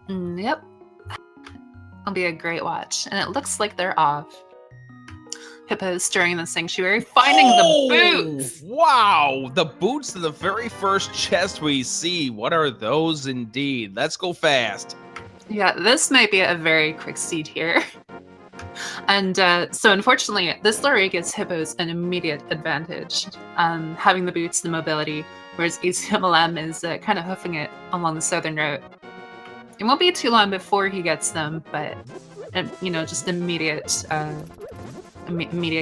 Yep. It'll be a great watch. And it looks like they're off. Hippo's stirring in the sanctuary, finding the boots! Wow! The boots to the very first chest we see. What are those indeed? Let's go fast. Yeah, this might be a very quick seed here. And so unfortunately, this lorry gives Hippos an immediate advantage, having the boots, the mobility, whereas ACMLM is kind of hoofing it along the southern route. It won't be too long before he gets them, but just immediate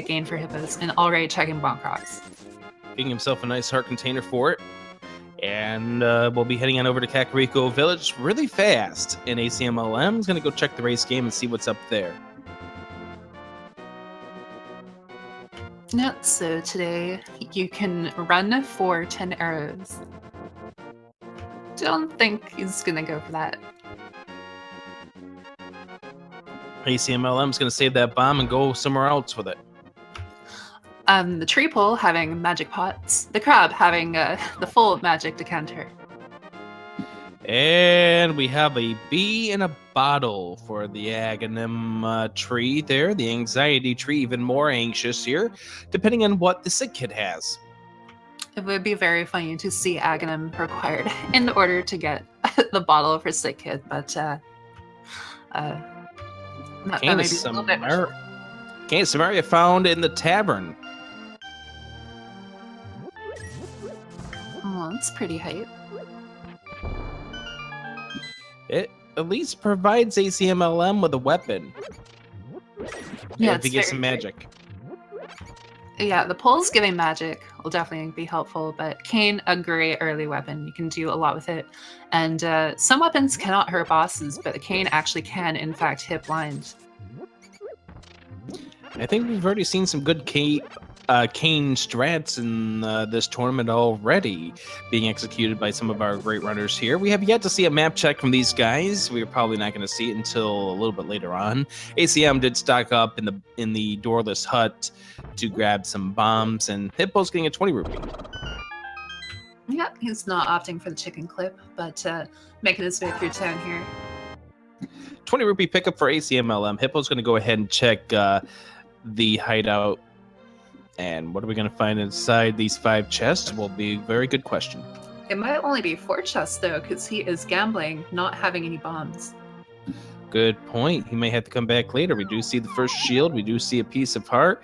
gain for Hippos, and already checking Bonk Rocks. Getting himself a nice heart container for it. And we'll be heading on over to Kakariko Village really fast. And ACMLM is going to go check the race game and see what's up there. Yeah, so today you can run for 10 arrows. Don't think he's going to go for that. ACMLM is going to save that bomb and go somewhere else with it. The tree pole having magic pots, the crab having the full magic decanter. And we have a bee in a bottle for the Aghanim tree there. The anxiety tree, even more anxious here, depending on what the sick kid has. It would be very funny to see Aghanim required in order to get the bottle for sick kid, but Cane Samaria found in the tavern. Oh, that's pretty hype. It at least provides ACMLM with a weapon. Yeah, if he gets some magic. Yeah, the pole's giving magic will definitely be helpful, but Cane, a great early weapon. You can do a lot with it. And some weapons cannot hurt bosses, but the Cane actually can, in fact, hit blind. I think we've already seen some good Cane strats in this tournament already being executed by some of our great runners here. We have yet to see a map check from these guys. We're probably not going to see it until a little bit later on. ACM did stock up in the doorless hut to grab some bombs, and Hippo's getting a 20 rupee. Yeah, he's not opting for the chicken clip, but making his way through town here. 20 rupee pickup for ACMLM. Hippo's going to go ahead and check the hideout. And what are we going to find inside these 5 chests will be a very good question. It might only be 4 chests, though, because he is gambling, not having any bombs. Good point. He may have to come back later. We do see the first shield. We do see a piece of heart.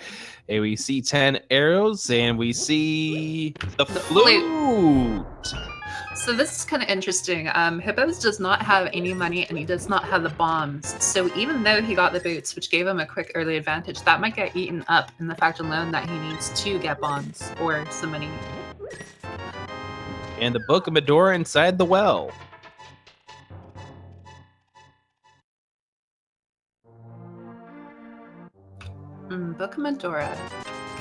And we see 10 arrows. And we see the flute. So this is kind of interesting. Hippos does not have any money, and he does not have the bombs. So even though he got the boots, which gave him a quick early advantage, that might get eaten up in the fact alone that he needs to get bombs or some money. And the Book of Medora inside the well. Book of Medora,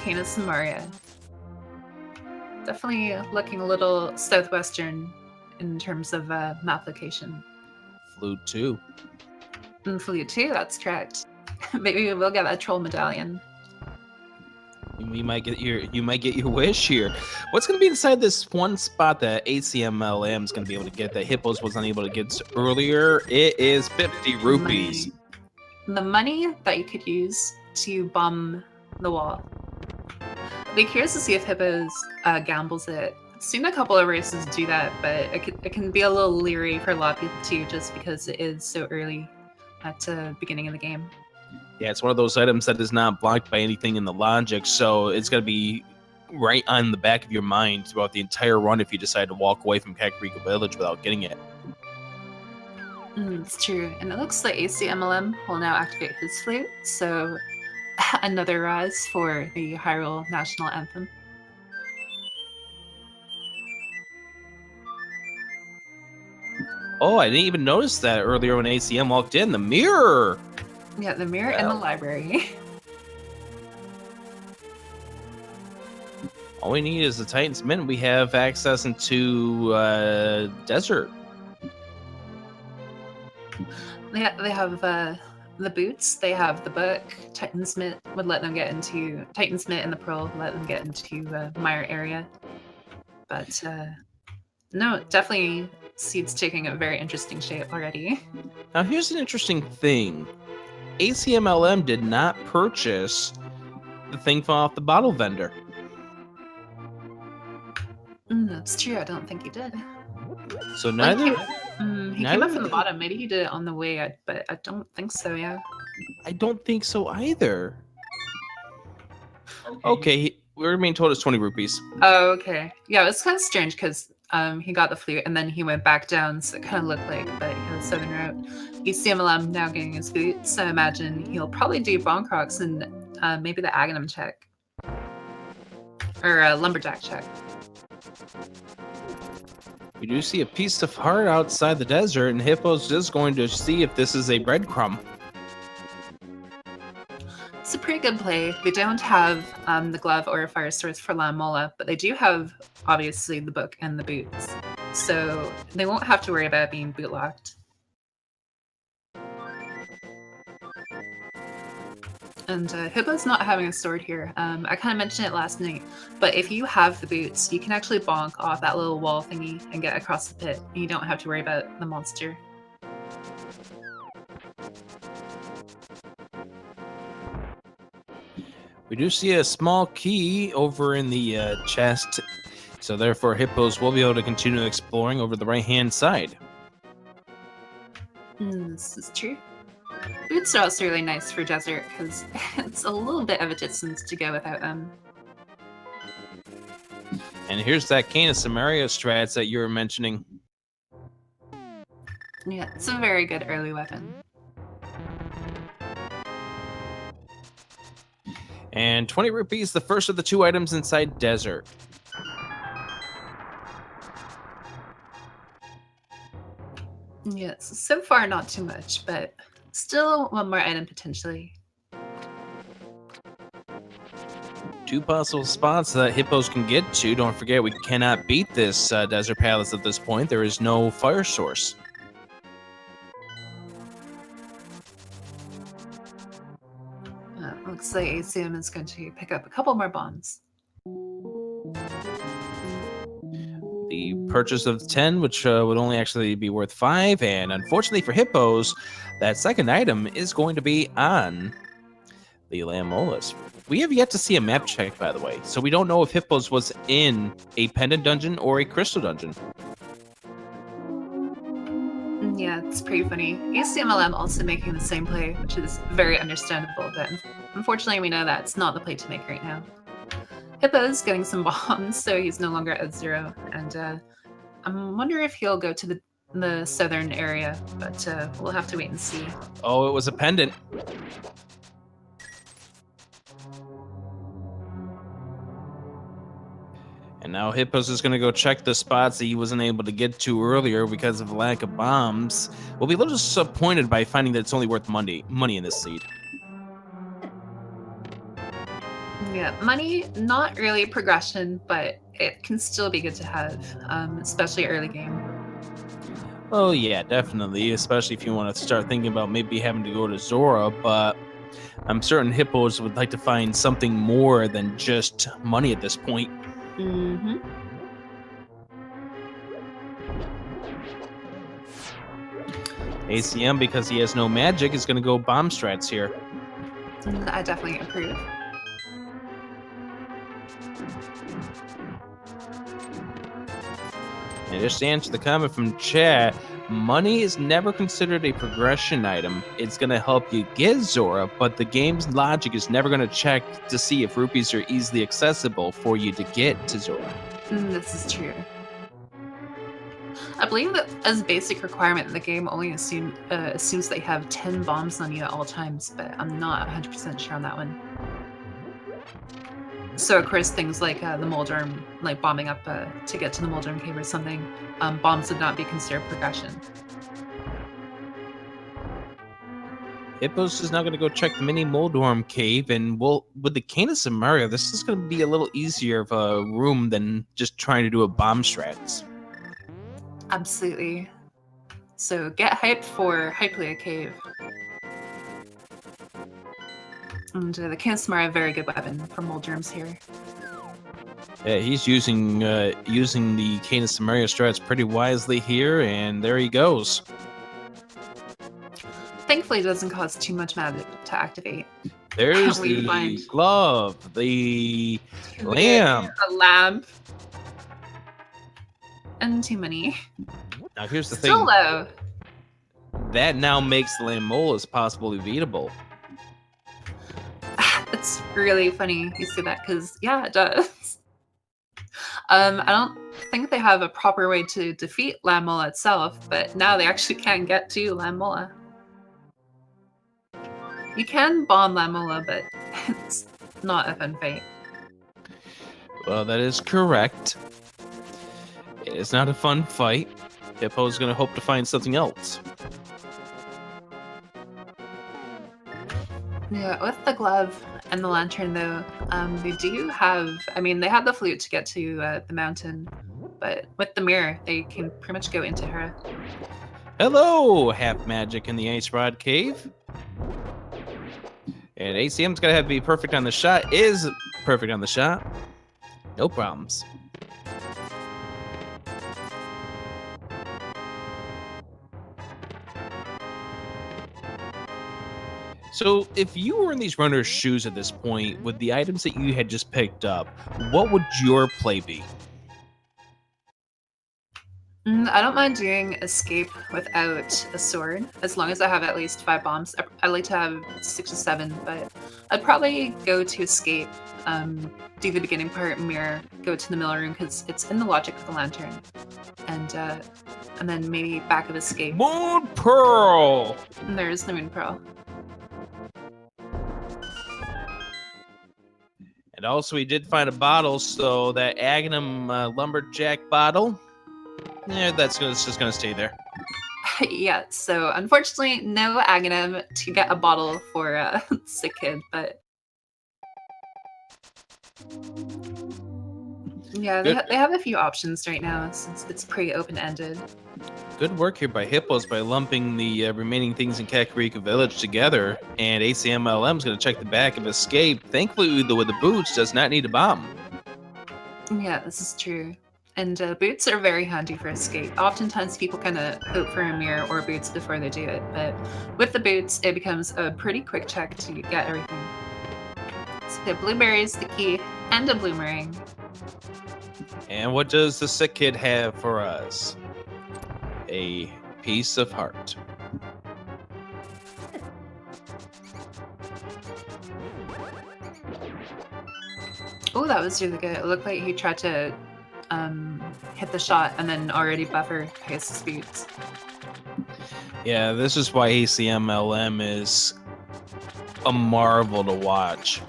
Cane Samaria. Definitely looking a little southwestern in terms of map location. Flute 2. Flute 2, that's correct. Maybe we'll get a troll medallion. You might get your wish here. What's going to be inside this one spot that ACMLM is going to be able to get that Hippos was unable to get earlier? It is 50 rupees. The money that you could use to bomb the wall. I'd be curious to see if Hippos gambles it. I've seen a couple of races do that, but it can be a little leery for a lot of people too, just because it is so early at the beginning of the game. Yeah, it's one of those items that is not blocked by anything in the logic, so it's going to be right on the back of your mind throughout the entire run if you decide to walk away from Kakariko Village without getting it. It's true, and it looks like ACMLM will now activate his flute, so another rise for the Hyrule National Anthem. Oh, I didn't even notice that earlier when ACM walked in. The mirror! Yeah, the mirror in the library. All we need is the Titan's Mint. We have access into desert. They have the boots. They have the book. Titan's Mint would let them get into Titan's Mint, and the Pearl would let them get into Mire area. But no, definitely seed's taking a very interesting shape already. Now, here's an interesting thing. ACMLM did not purchase the thing from off the bottle vendor. That's true. I don't think he did. So Like, neither... he came up from the bottom. Maybe he did it on the way, but I don't think so, yeah. I don't think so either. Okay, we were being told it's 20 rupees. Oh, okay. Yeah, it's kind of strange because he got the flute and then he went back down, so it kind of looked like, but he had a southern route. ECMLM now getting his boots, so I imagine he'll probably do Bonkrox and maybe the Aghanim check. Or a Lumberjack check. We do see a piece of heart outside the desert, and Hippos is going to see if this is a breadcrumb. It's a pretty good play. They don't have the glove or a fire source for La Mola, but they do have, obviously, the book and the boots. So they won't have to worry about being bootlocked. And Hippo's not having a sword here. I kind of mentioned it last night, but if you have the boots, you can actually bonk off that little wall thingy and get across the pit, and you don't have to worry about the monster. We do see a small key over in the chest, so therefore Hippos will be able to continue exploring over the right-hand side. This is true. Boots are also really nice for desert because it's a little bit of a distance to go without them. And here's that Cane of Samaria strats that you were mentioning. Yeah, it's a very good early weapon. And 20 rupees, the first of the 2 items inside desert. Yes, so far not too much, but still one more item potentially. 2 possible spots that Hippos can get to. Don't forget, we cannot beat this desert palace at this point. There is no fire source. Looks like ACM is going to pick up a couple more bombs. The purchase of 10, which would only actually be worth 5, and unfortunately for Hippos, that second item is going to be on the Lamolas. We have yet to see a map check, by the way, so we don't know if Hippos was in a pendant dungeon or a crystal dungeon. Yeah, it's pretty funny. ACMLM also making the same play, which is very understandable, but unfortunately we know that's not the play to make right now. Hippo's getting some bombs, so he's no longer at 0, and I wonder if he'll go to the southern area, but we'll have to wait and see. Oh, it was a pendant. And now Hippos is going to go check the spots that he wasn't able to get to earlier because of lack of bombs. We'll be a little disappointed by finding that it's only worth money in this seed. Yeah, money, not really progression, but it can still be good to have, especially early game. Oh yeah, definitely, especially if you want to start thinking about maybe having to go to Zora, but I'm certain Hippos would like to find something more than just money at this point. Mm-hmm. ACM, because he has no magic, is going to go bomb strats here. I definitely approve. And just to answer the comment from chat, money is never considered a progression item. It's going to help you get Zora, but the game's logic is never going to check to see if rupees are easily accessible for you to get to Zora. This is true. I believe that as a basic requirement, the game only assumes that you have 10 bombs on you at all times, but I'm not 100% sure on that one. So of course things like the Moldorm, like bombing up to get to the Moldorm cave or something, bombs would not be considered progression. Hippos is now going to go check the mini Moldorm cave, and with the Cane of Samaria, this is going to be a little easier of a room than just trying to do a bomb strats. Absolutely. So get hyped for Hypelia Cave. And the Cane of Samaria, very good weapon for Moldorms here. Yeah, he's using the Cane of Samaria strats pretty wisely here, and there he goes. Thankfully, it doesn't cost too much magic to activate. There's We the find glove, the we get lamp. a lamp, and too many. Now here's the Still thing. low. That now makes the Lamolas possibly beatable. It's really funny you say that because yeah, it does. I don't think they have a proper way to defeat Lamola itself, but now they actually can get to Lamola. You can bomb Lamola, but it's not a fun fight. Well, that is correct. It is not a fun fight. Hippo's gonna hope to find something else. Yeah, with the glove and the lantern, though, they do have. I mean, they have the flute to get to the mountain, but with the mirror, they can pretty much go into her. Hello, half magic in the Ice Rod Cave. And ACM's gonna have to be perfect on the shot. Is perfect on the shot. No problems. So, if you were in these runners' shoes at this point, with the items that you had just picked up, what would your play be? I don't mind doing escape without a sword, as long as I have at least 5 bombs. I like to have 6 or 7, but I'd probably go to escape, do the beginning part, mirror, go to the mill room, because it's in the logic of the lantern, and then maybe back of escape. Moon Pearl! And there's the Moon Pearl. And also, we did find a bottle, so that Agnum Lumberjack bottle, yeah, it's just gonna stay there. Yeah, so unfortunately, no Aghanim to get a bottle for Sick Kid, but yeah, they have a few options right now since it's pretty open-ended. Good work here by Hippos by lumping the remaining things in Kakariko Village together, and ACMLM's gonna check the back of Escape. Thankfully, with the boots, does not need a bomb. Yeah, this is true. And boots are very handy for escape. Oftentimes people kind of hope for a mirror or boots before they do it, but with the boots, it becomes a pretty quick check to get everything. So blueberries, the key, and a bloomerang. And what does the Sick Kid have for us? A piece of heart. Oh, that was really good. It looked like he tried to hit the shot and then already buffer Pegasus boots. Yeah, this is why ACMLM is a marvel to watch.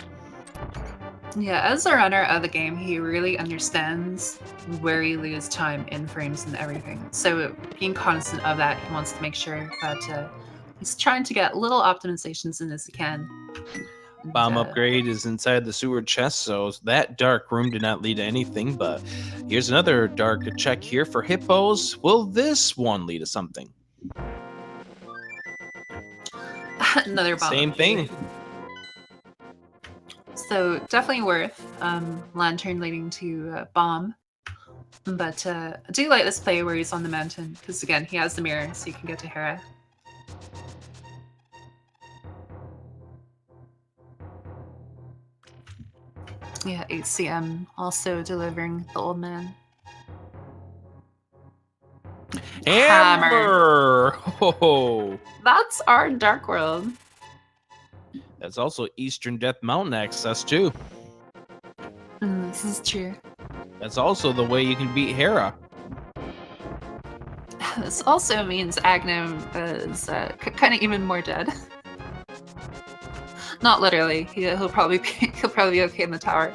Yeah, as a runner of the game, he really understands where you lose time in frames and everything. So being cognizant of that, he wants to make sure that he's trying to get little optimizations in as he can. Bomb upgrade is inside the sewer chest, so that dark room did not lead to anything, but here's another dark check here for Hippos. Will this one lead to something? Another bomb. Same thing. So definitely worth Lantern leading to bomb. But I do like this play where he's on the mountain, because again, he has the mirror, so you can get to Hera. Yeah, HCM also delivering the old man. Hammer! Oh, That's our Dark World. that's also Eastern Death Mountain access too. This is true. That's also the way you can beat Hera. This also means Agnem is kind of even more dead. Not literally. He'll probably be okay in the tower.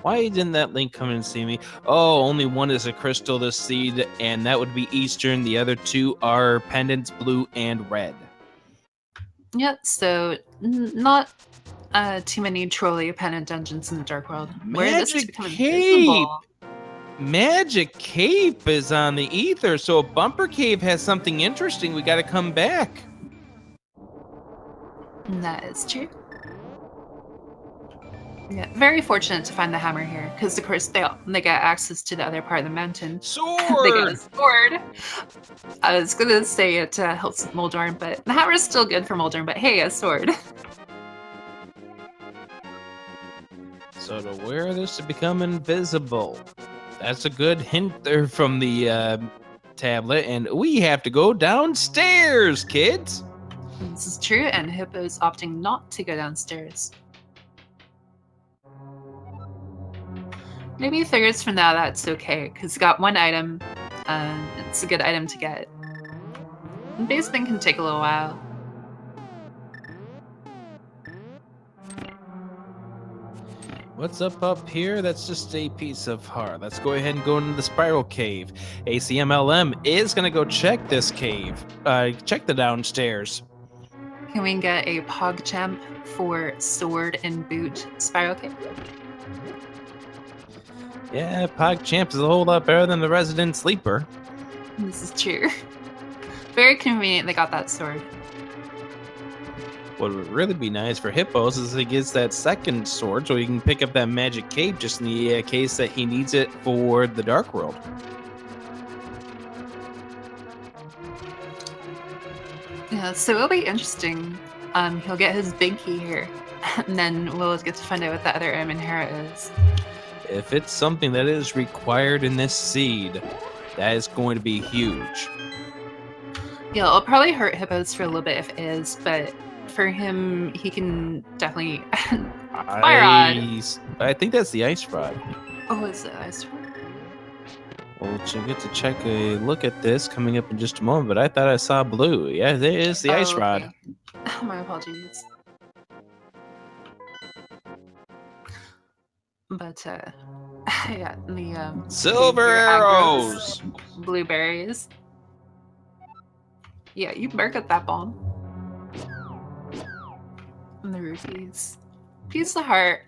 Why didn't that Link come in and see me? Oh, only one is a crystal, this seed, and that would be Eastern. The other two are pendants, blue and red. Yep, so not too many trolley pendant dungeons in the Dark World. Where this is becoming visible. Magic Cape is on the ether, so Bumper Cave has something interesting. We got to come back. That is true. Yeah, very fortunate to find the hammer here, because of course they get access to the other part of the mountain. They get a Sword! sword. I was gonna say it helps with Moldorm, but the hammer is still good for Moldorm. But hey, a sword. So to wear this to become invisible. That's a good hint there from the tablet. And we have to go downstairs, kids. This is true, and Hippo's opting not to go downstairs. Maybe he figures for now that's okay, because he got one item, and it's a good item to get. And basement can take a little while. What's up here? That's just a piece of heart. Let's go ahead and go into the spiral cave. ACMLM is going to go check this cave. Check the downstairs. Can we get a PogChamp for sword and boot spiral cave? Yeah, PogChamp is a whole lot better than the Resident Sleeper. This is true. Very convenient they got that sword. What would really be nice for Hippos is he gets that second sword so he can pick up that magic cape just in the case that he needs it for the Dark World. Yeah, so it'll be interesting. He'll get his big key here, and then we'll get to find out what the other Hera is. If it's something that is required in this seed, that is going to be huge. Yeah, it'll probably hurt Hippos for a little bit if it is, but for him, he can definitely fire on. I think that's the ice rod. Oh, is it ice rod? Well, we'll get to check a look at this coming up in just a moment, but I thought I saw blue. Yeah, there is the ice rod. Okay. My apologies. But, yeah, the, Silver arrows! Blueberries. Yeah, you bark at that bomb. And the rupees. Piece of heart.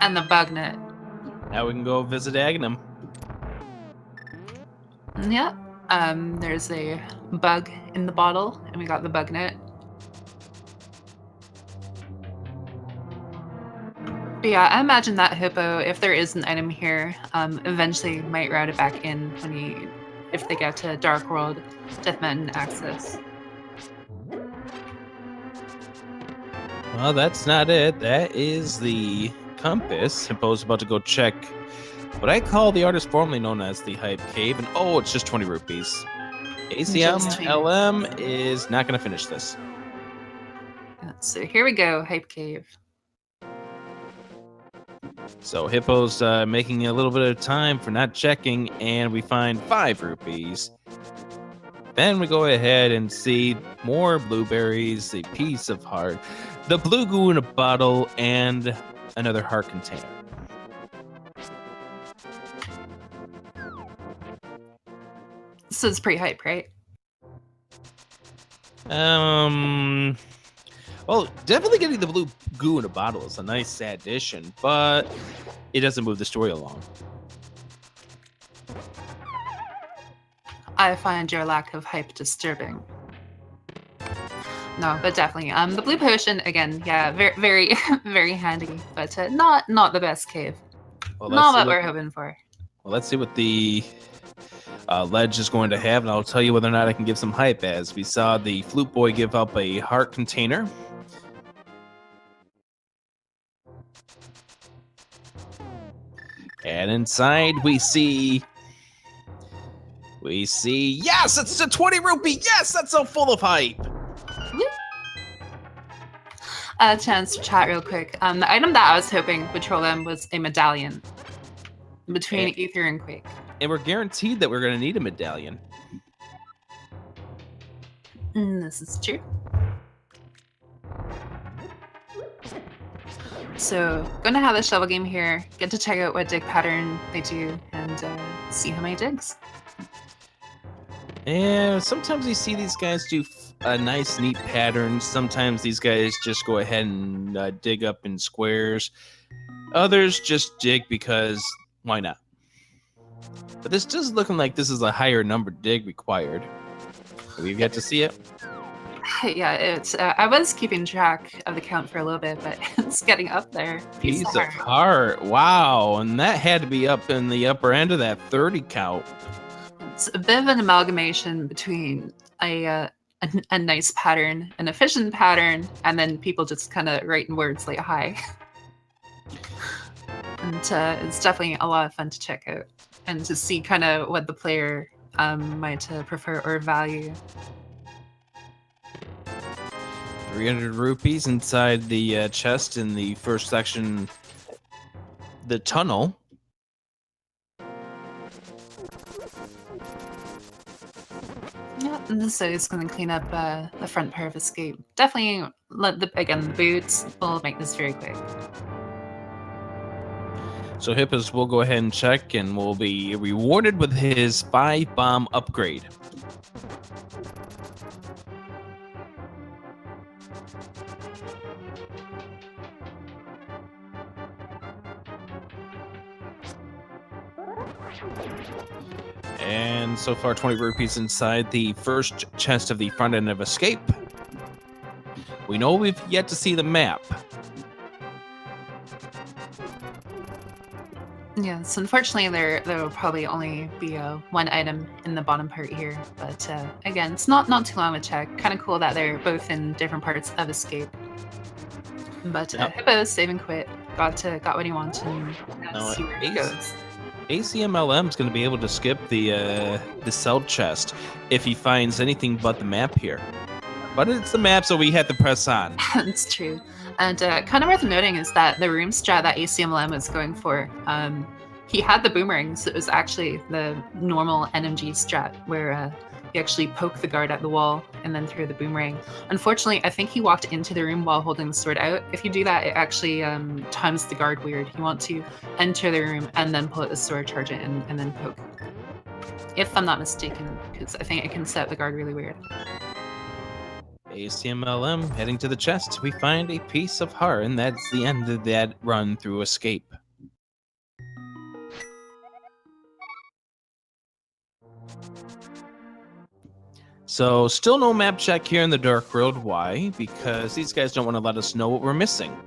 And the bug net. Now we can go visit Agnum. Yeah. There's a bug in the bottle, and we got the bug net. But yeah, I imagine that Hippo, if there is an item here, eventually might route it back in if they get to Dark World Death Mountain access. Well, that's not it. That is the compass. Hippo's about to go check what I call the artist formerly known as the Hype Cave. And oh, it's just 20 rupees. ACMLM is not going to finish this. So here we go, Hype Cave. So Hippo's making a little bit of time for not checking, and we find 5 rupees. Then we go ahead and see more blueberries, a piece of heart, the blue goo in a bottle, and another heart container. So it's pretty hype, right? Well, definitely getting the blue goo in a bottle is a nice addition, but it doesn't move the story along. I find your lack of hype disturbing. No, but definitely. The blue potion again, yeah, very, very, very handy, but not the best cave. Well, not what we're hoping for. Well, let's see what the ledge is going to have, and I'll tell you whether or not I can give some hype. As we saw the flute boy give up a heart container. And inside we see, yes, it's a 20 rupee. Yes, that's so full of hype. A chance to chat real quick. The item that I was hoping would troll them was a medallion between Ether and Quake. And we're guaranteed that we're going to need a medallion. This is true. So, gonna have a shovel game here, get to check out what dig pattern they do, and see how many digs. Yeah, sometimes you see these guys do nice, neat patterns. Sometimes these guys just go ahead and dig up in squares. Others just dig because why not? But this does looking like this is a higher number dig required. We've yet to see it. Yeah, it's. I was keeping track of the count for a little bit, but it's getting up there. Piece of heart. Wow, and that had to be up in the upper end of that 30 count. It's a bit of an amalgamation between a nice pattern, an efficient pattern, and then people just kind of writing words like "hi." And it's definitely a lot of fun to check out and to see kind of what the player might prefer or value. 300 rupees inside the chest in the first section, the tunnel. Yeah, and so it's going to clean up the front part of escape. Definitely, the boots will make this very quick. So Hippos will go ahead and check and will be rewarded with his 5-bomb upgrade. And so far, 20 rupees inside the first chest of the front end of escape. We know we've yet to see the map. Yes, unfortunately, there will probably only be one item in the bottom part here. But again, it's not too long of a check. Kind of cool that they're both in different parts of escape. But Hippo save and quit. Got what he wanted. And see where he goes. ACMLM is going to be able to skip the cell chest if he finds anything but the map here. But it's the map, so we have to press on. It's true. And kind of worth noting is that the room strat that ACMLM was going for, he had the boomerangs. It was actually the normal NMG strat where you actually poke the guard at the wall and then throw the boomerang. Unfortunately, I think he walked into the room while holding the sword out. If you do that, it actually times the guard weird. You want to enter the room and then pull out the sword, charge it, and then poke. If I'm not mistaken, because I think it can set the guard really weird. ACMLM heading to the chest. We find a piece of heart, and that's the end of that run through escape. So, still no map check here in the Dark World. Why? Because these guys don't want to let us know what we're missing.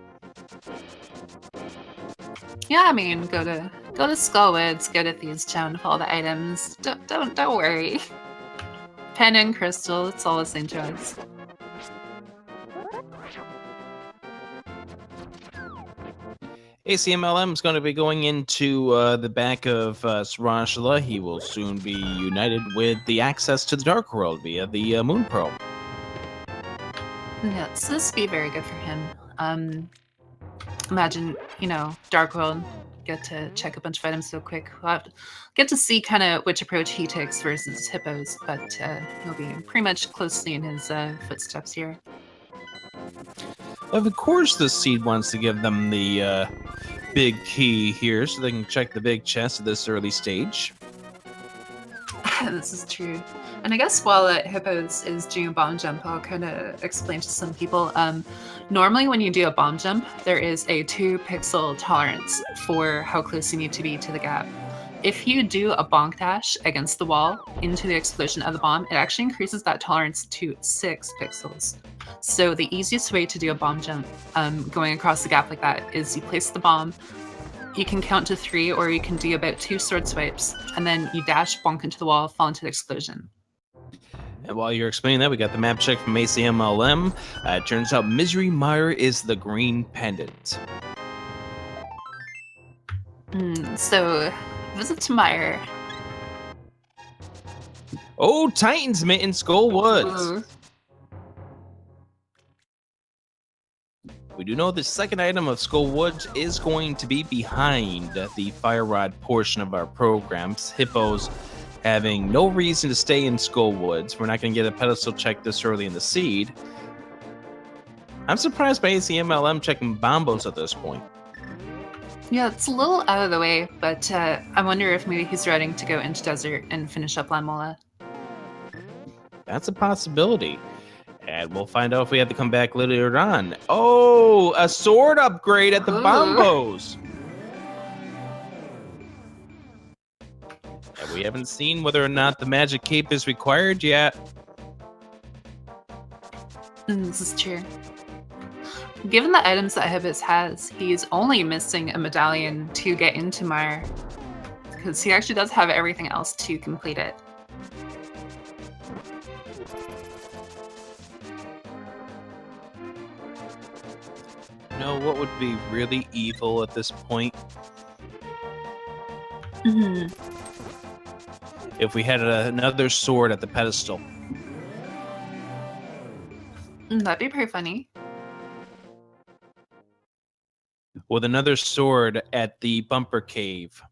Yeah, I mean, go to Skullwoods, go to Thieves Town for all the items. Don't worry. Pen and crystal, it's all the same to us. ACMLM is going to be going into the back of Sarantula. He will soon be united with the access to the Dark World via the Moon Pearl. Yeah, so this would be very good for him. Imagine, Dark World, get to check a bunch of items so quick. We'll have to get to see kind of which approach he takes versus Hippos, but he'll be pretty much closely in his footsteps here. Of course, the Seed wants to give them the big key here so they can check the big chest at this early stage. This is true. And I guess while Hippos is doing a bomb jump, I'll kind of explain to some people. Normally, when you do a bomb jump, there is a 2-pixel tolerance for how close you need to be to the gap. If you do a bonk dash against the wall into the explosion of the bomb, it actually increases that tolerance to 6 pixels. So the easiest way to do a bomb jump going across the gap like that is you place the bomb, you can count to 3, or you can do about 2 sword swipes, and then you dash, bonk into the wall, fall into the explosion. And while you're explaining that, we got the map check from ACMLM. It turns out Misery Mire is the green pendant. So, visit to Mire. Oh, Titan's Mitten, Skull Woods. Ooh. We do know the second item of Skull Woods is going to be behind the Fire Rod portion of our programs. Hippos having no reason to stay in Skull Woods. We're not going to get a pedestal check this early in the seed. I'm surprised by ACMLM checking Bombos at this point. Yeah, it's a little out of the way, but I wonder if maybe he's ready to go into Desert and finish up Lamola. That's a possibility. And we'll find out if we have to come back later on. Oh, a sword upgrade at the Bombos. And we haven't seen whether or not the magic cape is required yet. This is true. Given the items that Hibbis has, he's only missing a medallion to get into Mire, because he actually does have everything else to complete it. You know what would be really evil at this point? If we had another sword at the pedestal. That'd be pretty funny. With another sword at the bumper cave.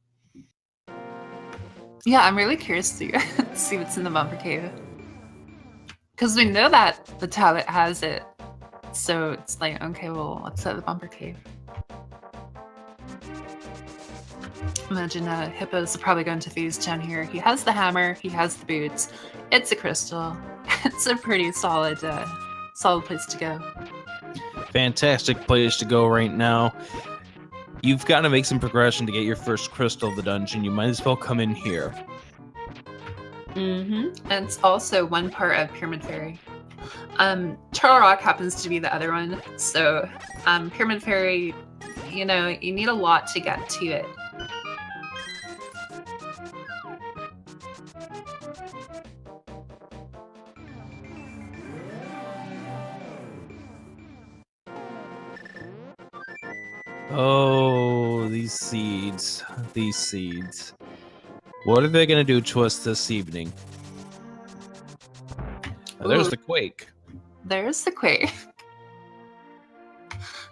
Yeah, I'm really curious to see what's in the bumper cave. Because we know that the talent has it. So it's like, okay, well, what's at the bumper cave? Imagine Hippo's probably going to Thieves Town here. He has the hammer, he has the boots, it's a crystal. It's a pretty solid place to go. Fantastic place to go right now. You've got to make some progression to get your first crystal of the dungeon. You might as well come in here. And it's also one part of Pyramid Fairy. Turtle Rock happens to be the other one. So Pyramid Fairy, you know, you need a lot to get to it. Oh, these seeds. These seeds. What are they going to do to us this evening? Oh, there's the quake. There's the quake.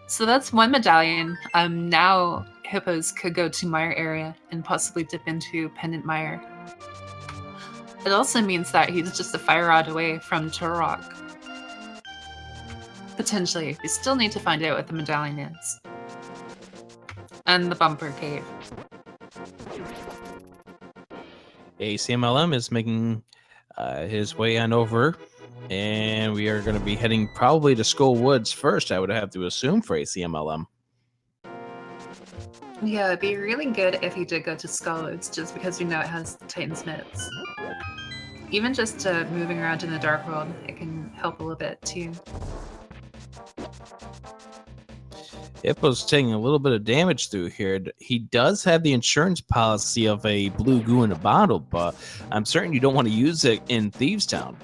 So that's one medallion. Now Hippos could go to Mire area and possibly dip into Pendant Mire. It also means that he's just a fire rod away from Turtle Rock. Potentially. We still need to find out what the medallion is. And the bumper cave. ACMLM is making his way on over, and we are going to be heading probably to Skull Woods first, I would have to assume, for ACMLM. Yeah, it'd be really good if he did go to Skull Woods, just because we know it has Titan's Mitts. Even just moving around in the Dark World, it can help a little bit too. Hippo's taking a little bit of damage through here. He does have the insurance policy of a blue goo in a bottle, but I'm certain you don't want to use it in Thieves Town.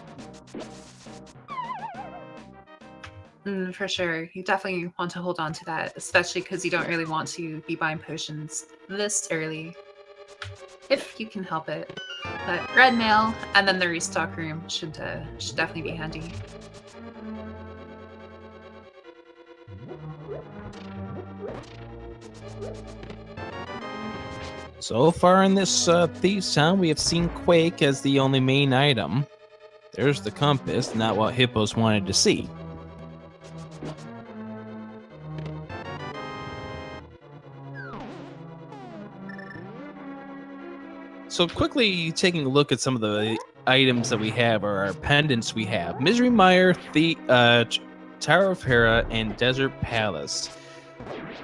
For sure. You definitely want to hold on to that, especially because you don't really want to be buying potions this early. If you can help it. But red mail and then the restock room should definitely be handy. So far in this Thieves Town, we have seen Quake as the only main item. There's the compass, not what Hippos wanted to see. So quickly taking a look at some of the items that we have, or our pendants we have. Misery Mire, the Tower of Hera, and Desert Palace.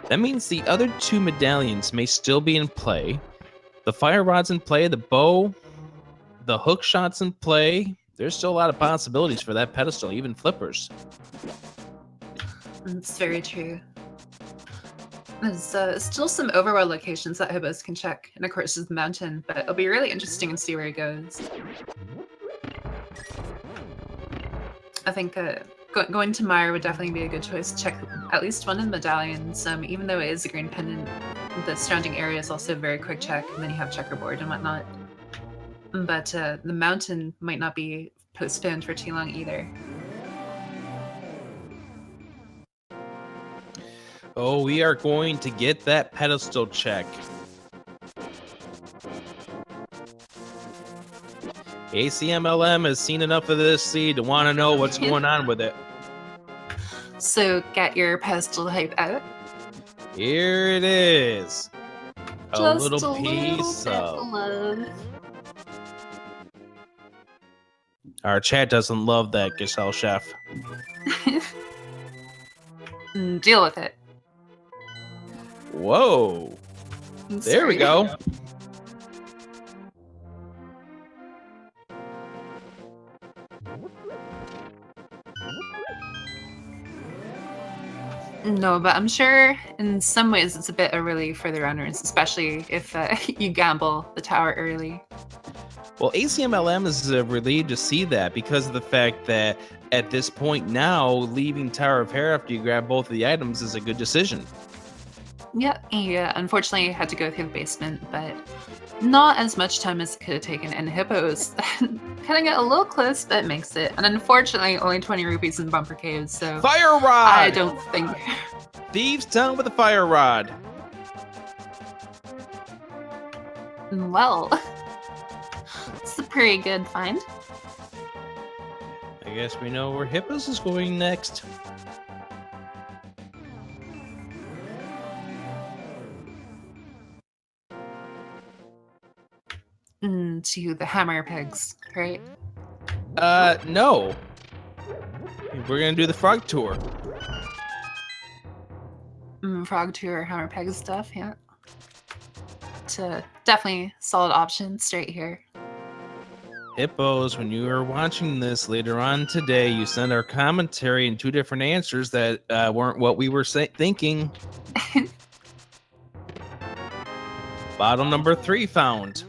That means the other two medallions may still be in play. The fire rod's in play, the bow, the hook shot's in play. There's still a lot of possibilities for that pedestal, even flippers. It's very true. There's still some overworld locations that Hippos can check, and of course there's the mountain, but it'll be really interesting to see where he goes. I think going to Mire would definitely be a good choice to check at least one of the medallions, even though it is a green pendant. The surrounding area is also a very quick check, and then you have checkerboard and whatnot. But the mountain might not be postponed for too long either. Oh, we are going to get that pedestal check. ACMLM has seen enough of this seed to want to know what's going on with it. So get your pedestal hype out. Here it is. Just little piece of love. Our chat doesn't love that, Giselle Chef. Deal with it. Whoa. There we go. No, but I'm sure in some ways it's a bit of relief for the runners, especially if you gamble the tower early. Well, ACMLM is relieved to see that because of the fact that at this point now, leaving Tower of Hair after you grab both of the items is a good decision. Yeah, unfortunately had to go through the basement, but not as much time as it could have taken. And Hippos kind of get a little close, but makes it. And unfortunately, only 20 rupees in bumper caves, so Fire rod! I don't think. Thieves Town with a fire rod. Well, it's a pretty good find. I guess we know where Hippos is going next. To the hammer pegs, right? No. We're gonna do the frog tour. Frog tour, hammer peg stuff, yeah. Definitely solid option straight here. Hippos, when you are watching this later on today, you send our commentary and 2 different answers that weren't what we were thinking. Bottle number 3 found.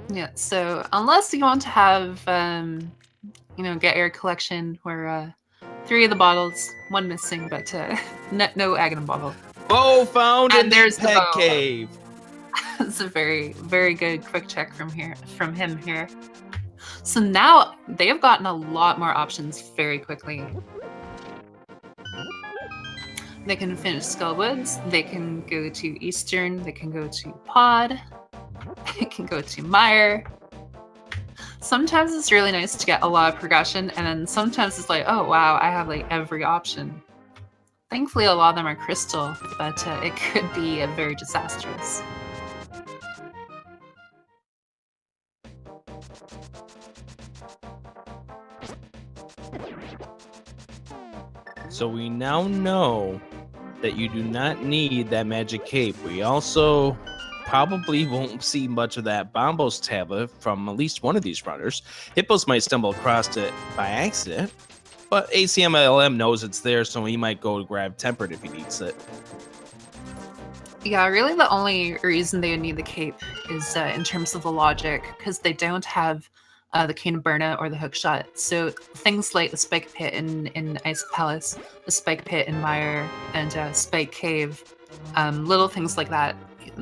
Yeah, so unless you want to have, get your collection where 3 of the bottles, 1 missing, but no Aghanim bottle. Bow found in there's the peg cave. It's a very, very good quick check from him here. So now they have gotten a lot more options very quickly. They can finish Skullwoods, they can go to Eastern, they can go to Pod, they can go to Mire. Sometimes it's really nice to get a lot of progression, and then sometimes it's like, oh wow, I have like every option. Thankfully, a lot of them are crystal, but it could be very disastrous. So we now know that you do not need that magic cape. We also probably won't see much of that Bombos tablet from at least one of these runners. Hippos might stumble across it by accident, but ACMLM knows it's there, so he might go grab Tempered if he needs it. Yeah, really the only reason they would need the cape is in terms of the logic, because they don't have the Cane of Burna or the hook shot. So things like the Spike Pit in Ice Palace, the Spike Pit in Mire, and Spike Cave, little things like that,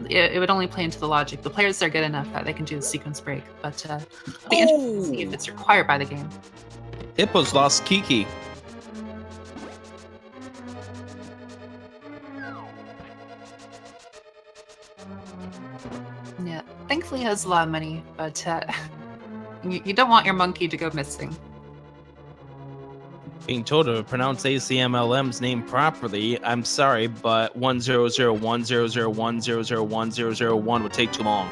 it would only play into the logic. The players are good enough that they can do the sequence break, but it'll be interesting to see if it's required by the game. Hippos lost Kiki. Yeah, thankfully he has a lot of money, but you don't want your monkey to go missing. Being told to pronounce ACMLM's name properly, I'm sorry, but 1001001001001 would take too long.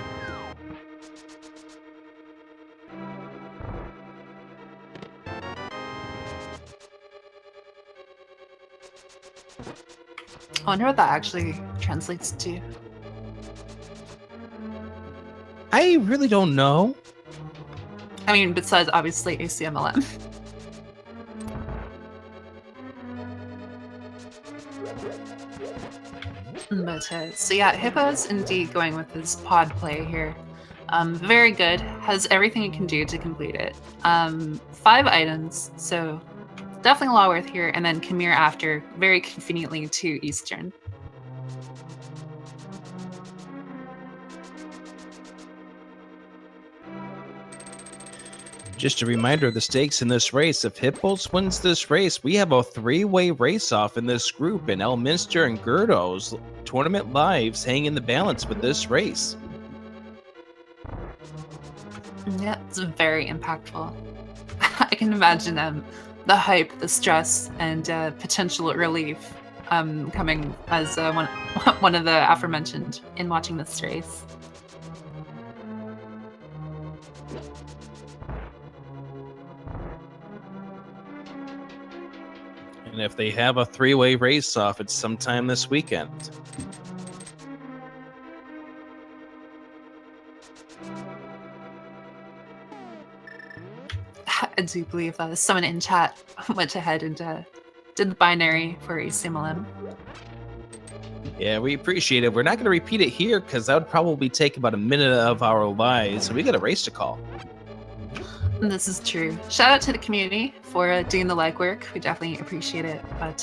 I wonder what that actually translates to. I really don't know. I mean, besides obviously ACMLM. But so yeah, Hippo's indeed going with his pod play here. Very good. Has everything you can do to complete it. 5 items, so definitely a lot worth here. And then Khmer after, very conveniently to Eastern. Just a reminder of the stakes in this race. If Hippos wins this race, we have a 3-way race-off in this group, and Elminster and Gerdo's tournament lives hang in the balance with this race. Yeah, it's very impactful. I can imagine the hype, the stress, and potential relief coming as one of the aforementioned in watching this race. And if they have a 3-way race-off, it's sometime this weekend. I do believe someone in chat went ahead and did the binary for ACMLM. Yeah, we appreciate it. We're not going to repeat it here because that would probably take about a minute of our lives. So we got a race to call. And this is true. Shout out to the community for doing the legwork. We definitely appreciate it. But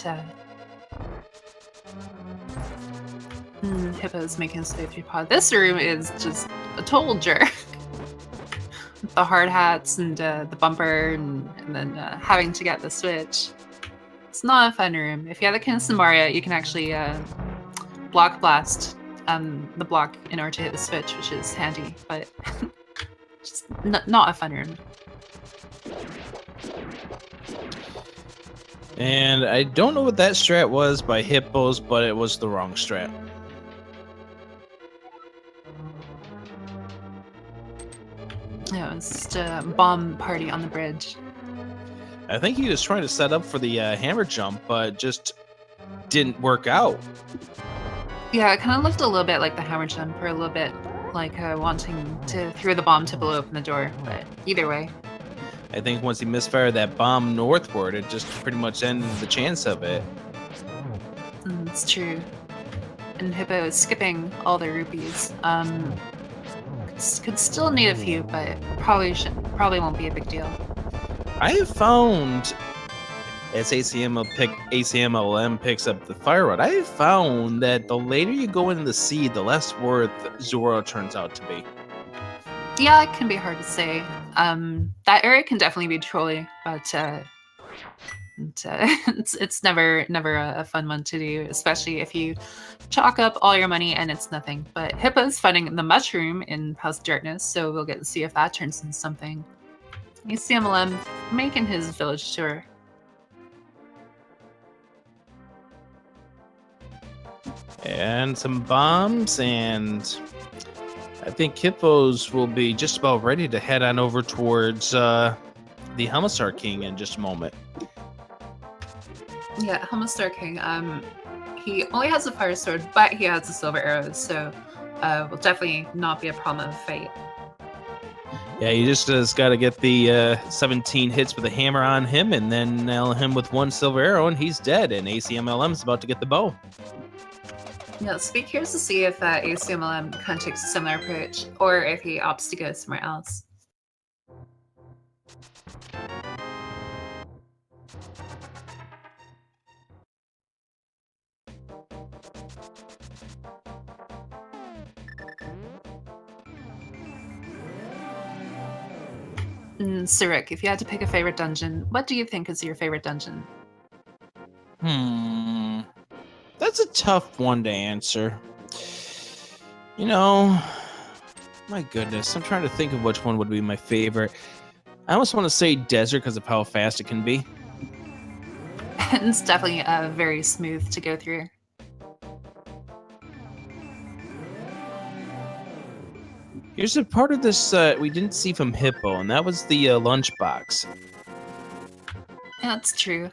Hippo's making his way through pod. This room is just a total jerk. The hard hats and the bumper and then having to get the switch. It's not a fun room. If you have the Kinnison Mario, you can actually block blast the block in order to hit the switch, which is handy, but just not a fun room. And I don't know what that strat was by Hippos, but it was the wrong strat. Yeah, it was just a bomb party on the bridge. I think he was trying to set up for the hammer jump, but just didn't work out. Yeah, it kind of looked a little bit like the hammer jump, or a little bit like wanting to throw the bomb to blow open the door, but either way. I think once he misfired that bomb northward, it just pretty much ended the chance of it. It's true. And Hippo is skipping all the rupees. Could still need a few, but probably won't be a big deal. I have found, as ACMLM picks up the fire rod, I have found that the later you go into the seed, the less worth Zoro turns out to be. Yeah, it can be hard to say. That area can definitely be trolly, but it's never a fun one to do, especially if you chalk up all your money and it's nothing. But Hippo's finding the mushroom in House of Darkness, so we'll get to see if that turns into something. ACMLM making his village tour. And some bombs, and I think Hippos will be just about ready to head on over towards the Helmastar King in just a moment. Yeah, Helmastar King. He only has a fire sword, but he has a silver arrow, so will definitely not be a problem of a fight. Yeah, he just has got to get the 17 hits with a hammer on him, and then nail him with one silver arrow, and he's dead. And ACMLM is about to get the bow. Yeah, let's be curious to see if ACMLM kind of takes a similar approach, or if he opts to go somewhere else. Surik, if you had to pick a favorite dungeon, what do you think is your favorite dungeon? That's a tough one to answer. You know, my goodness, I'm trying to think of which one would be my favorite. I almost want to say desert because of how fast it can be. It's definitely very smooth to go through. Here's a part of this we didn't see from Hippo, and that was the lunchbox. Yeah, that's true.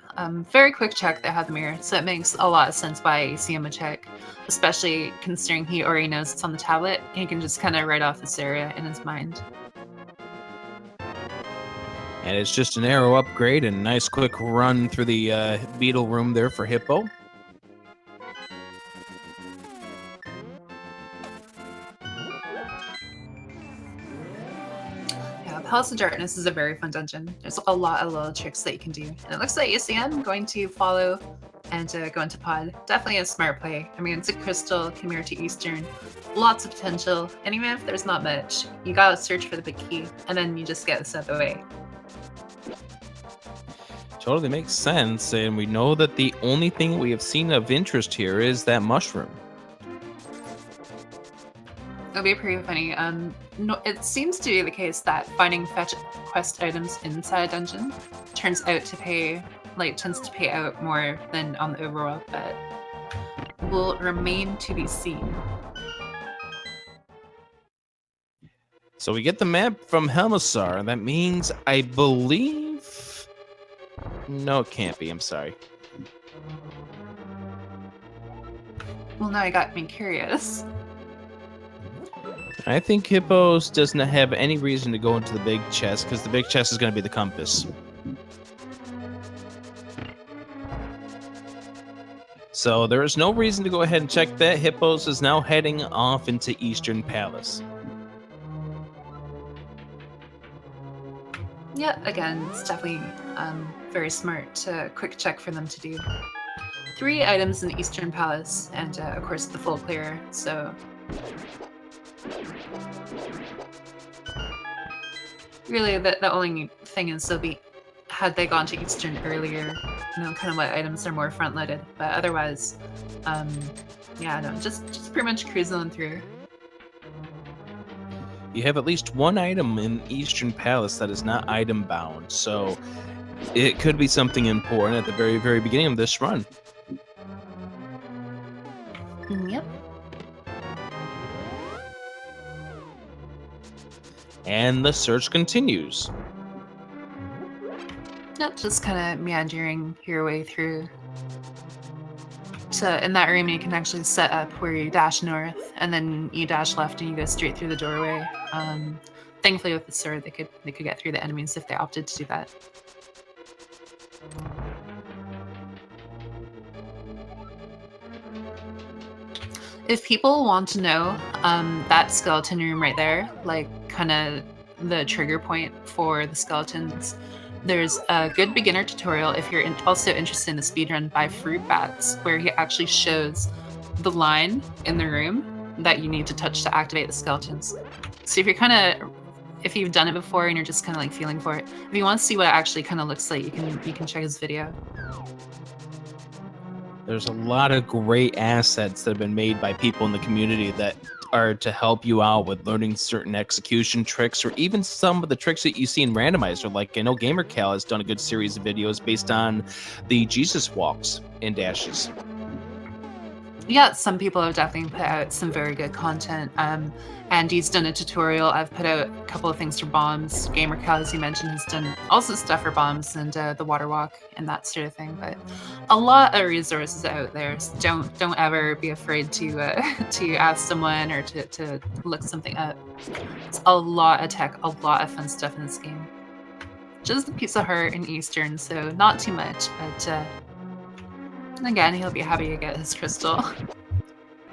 Very quick check that had the mirror, so it makes a lot of sense why ACM check, especially considering he already knows it's on the tablet, and he can just kind of write off this area in his mind. And it's just an arrow upgrade and a nice quick run through the beetle room there for Hippo. House of Darkness is a very fun dungeon. There's a lot of little tricks that you can do. And it looks like ACM going to follow and go into pod. Definitely a smart play. I mean, it's a crystal, Chimera to Eastern. Lots of potential. And even if there's not much, you gotta search for the big key. And then you just get this out of the way. Totally makes sense. And we know that the only thing we have seen of interest here is that mushroom. It'll be pretty funny. No, it seems to be the case that finding fetch quest items inside a dungeon tends to pay out more than on the overworld, but will remain to be seen. So we get the map from Helmasar. That means, I believe... No, it can't be. I'm sorry. Well, now you got me curious. I think Hippos doesn't have any reason to go into the big chest, because the big chest is going to be the compass. So there is no reason to go ahead and check that. Hippos is now heading off into Eastern Palace. Yeah, again, it's definitely very smart to quick check for them to do. 3 items in Eastern Palace, and of course the full clear, so... Really, the only thing is had they gone to Eastern earlier, kind of what items are more front-loaded, but otherwise, yeah, no, just pretty much cruising on through. You have at least 1 item in Eastern Palace that is not item bound, so it could be something important at the very, very beginning of this run. Yep. And the search continues. Yep, just kind of meandering your way through. So in that room, you can actually set up where you dash north, and then you dash left, and you go straight through the doorway. Thankfully, with the sword, they could get through the enemies if they opted to do that. If people want to know, that skeleton room right there, like kind of the trigger point for the skeletons, there's a good beginner tutorial if you're also interested in the speedrun by Fruit Bats, where he actually shows the line in the room that you need to touch to activate the skeletons. So if you've done it before and you're just kind of like feeling for it, if you want to see what it actually kind of looks like, you can check his video. There's a lot of great assets that have been made by people in the community that are to help you out with learning certain execution tricks, or even some of the tricks that you see in Randomizer. Like I know GamerCal has done a good series of videos based on the Jesus walks and dashes. Yeah, some people have definitely put out some very good content. Andy's done a tutorial. I've put out a couple of things for bombs. GamerCal, as you mentioned, has done also stuff for bombs and the water walk and that sort of thing. But a lot of resources out there. So don't ever be afraid to ask someone or to look something up. It's a lot of tech, a lot of fun stuff in this game. Just a piece of heart in Eastern, so not too much, but again, he'll be happy to get his crystal.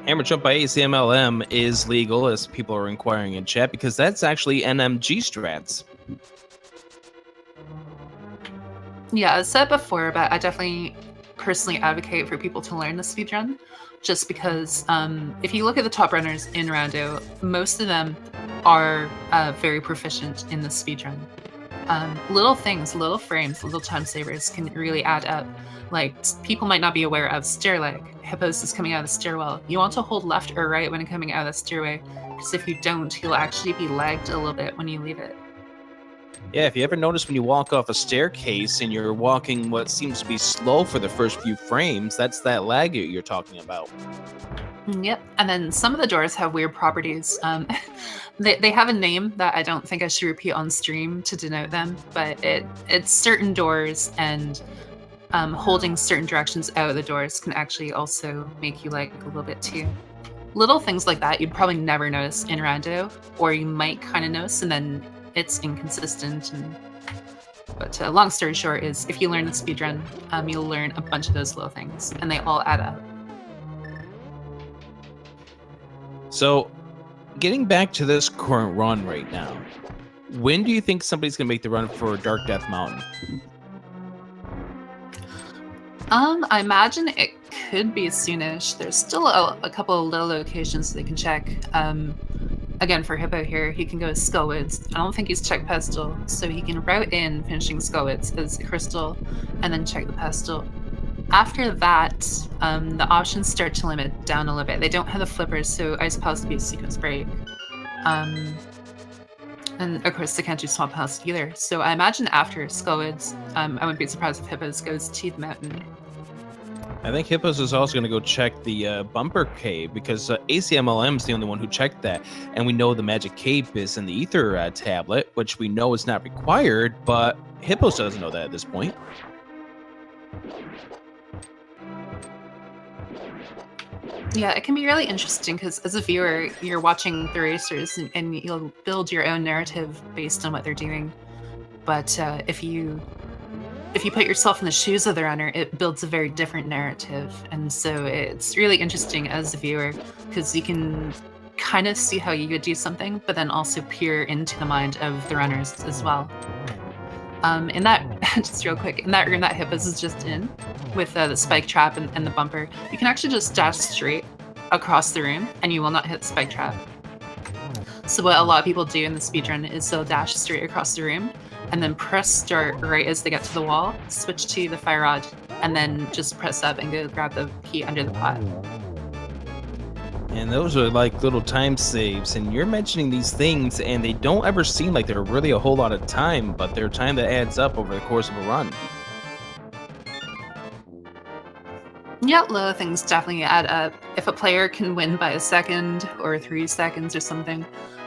Hammer jump by acmlm is legal, as people are inquiring in chat, because that's actually NMG strats. Yeah, as said before, but I definitely personally advocate for people to learn the speedrun, just because if you look at the top runners in Rando, most of them are very proficient in the speedrun. Little things, little frames, little time savers can really add up. Like, people might not be aware of stair lag. Hippos is coming out of the stairwell. You want to hold left or right when coming out of the stairway, because if you don't, you'll actually be lagged a little bit when you leave it. Yeah, if you ever notice when you walk off a staircase and you're walking what seems to be slow for the first few frames, that's that lag you're talking about. Yep, and then some of the doors have weird properties. They have a name that I don't think I should repeat on stream to denote them, but it's certain doors, and holding certain directions out of the doors can actually also make you lag a little bit too. Little things like that you'd probably never notice in Rando, or you might kind of notice, and then it's inconsistent. But long story short is, if you learn the speedrun, you'll learn a bunch of those little things, and they all add up. So, getting back to this current run right now, when do you think somebody's going to make the run for Dark Death Mountain? I imagine it could be soonish. There's still a couple of little locations they can check. Again, for Hippo here, he can go to Skullwoods. I don't think he's checked Pestle, so he can route in finishing Skullwoods as a crystal, and then check the Pestle. After that, the options start to limit down a little bit. They don't have the flippers, so Ice Palace would be a sequence break. And of course, they can't do Swamp House either. So I imagine after Skullwoods, I wouldn't be surprised if Hippos goes to the mountain. I think Hippos is also going to go check the Bumper Cave, because ACMLM is the only one who checked that. And we know the Magic Cape is in the Ether tablet, which we know is not required, but Hippos doesn't know that at this point. Yeah, it can be really interesting, because as a viewer, you're watching the racers and you'll build your own narrative based on what they're doing. But if you if you put yourself in the shoes of the runner, it builds a very different narrative. And so it's really interesting as a viewer because you can kind of see how you would do something, but then also peer into the mind of the runners as well. In that, just real quick, in that room that Hippos is just in, with the spike trap and the bumper, you can actually just dash straight across the room and you will not hit the spike trap. So what a lot of people do in the speedrun is they'll dash straight across the room and then press start right as they get to the wall, switch to the fire rod, and then just press up and go grab the key under the pot. And those are like little time saves, and you're mentioning these things and they don't ever seem like they're really a whole lot of time, but they're time that adds up over the course of a run. Yeah, little things definitely add up. If a player can win by a second or 3 seconds or something,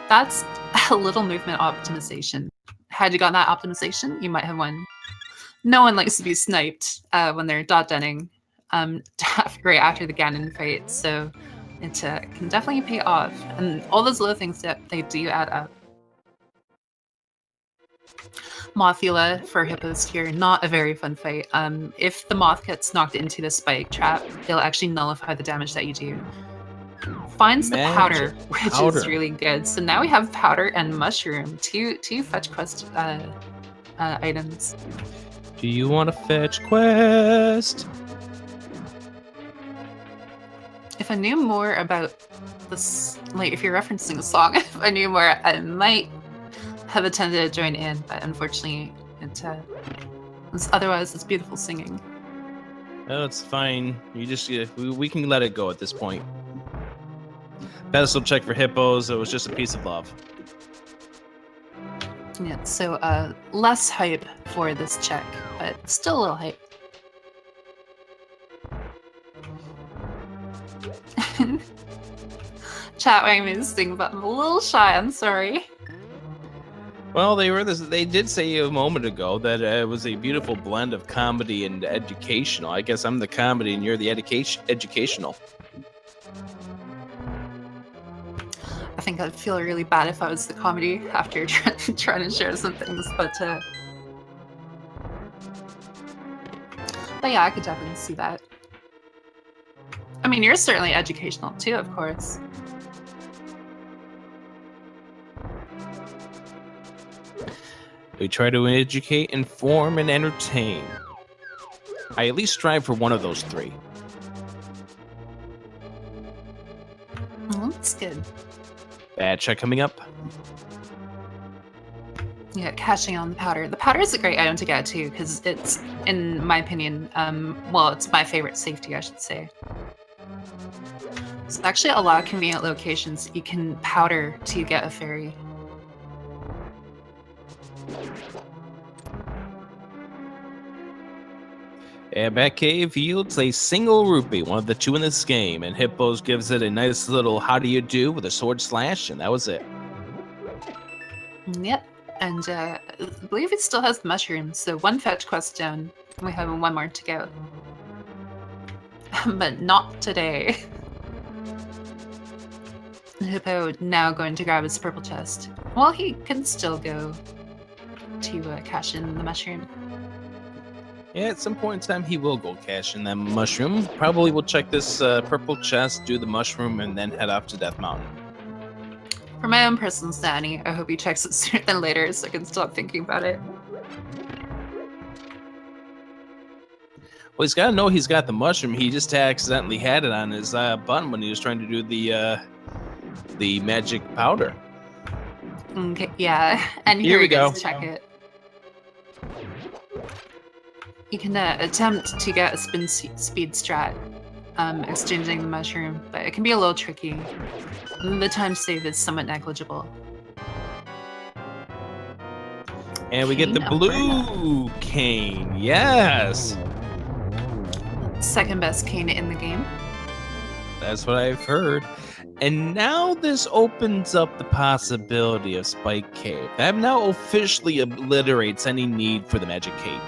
that's a little movement optimization. Had you gotten that optimization, you might have won. No one likes to be sniped when they're dot denning right after the Ganon fight, so it can definitely pay off. And all those little things that they do add up. Mothula for Hippos here, not a very fun fight. If the moth gets knocked into the spike trap, it'll actually nullify the damage that you do. Finds the powder, which is really good. So now we have powder and mushroom, two fetch quest items. Do you want a fetch quest? If I knew more about this, like if you're referencing a song, if I knew more, I might have attempted to join in, but unfortunately, otherwise it's beautiful singing. Oh, it's fine. You just we can let it go at this point. Pedestal check for Hippos. It was just a piece of love. Yeah, so less hype for this check, but still a little hype. Chat wanting me to sing, but I'm a little shy. I'm sorry. Well, they did say a moment ago that it was a beautiful blend of comedy and educational. I guess I'm the comedy and you're the educational. I think I'd feel really bad if I was the comedy after trying to share some things, but yeah, I could definitely see that. I mean, you're certainly educational too, of course. We try to educate, inform, and entertain. I at least strive for one of those three. Well, that's good. Bad check coming up. Yeah, cashing on the powder. The powder is a great item to get too, because it's, in my opinion, well, it's my favorite safety, I should say. So actually a lot of convenient locations you can powder to get a fairy. And Batcave yields a single rupee, one of the two in this game, and Hippos gives it a nice little how do you do with a sword slash, and that was it. Yep, and I believe it still has the mushrooms, so one fetch quest down. We have one more to go. But not today. Hippo now going to grab his purple chest. Well, he can still go to cash in the mushroom. Yeah, at some point in time, he will go cash in that mushroom. Probably will check this purple chest, do the mushroom, and then head off to Death Mountain. For my own personal sanity, I hope he checks it sooner than later so I can stop thinking about it. Well, he's got to know he's got the mushroom. He just accidentally had it on his button when he was trying to do the magic powder. Okay, yeah, and here we go. Check it. You can attempt to get a speed strat, exchanging the mushroom, but it can be a little tricky. The time save is somewhat negligible. And we get the blue cane, yes! Second best cane in the game. That's what I've heard. And now this opens up the possibility of Spike Cave. That now officially obliterates any need for the Magic Cape.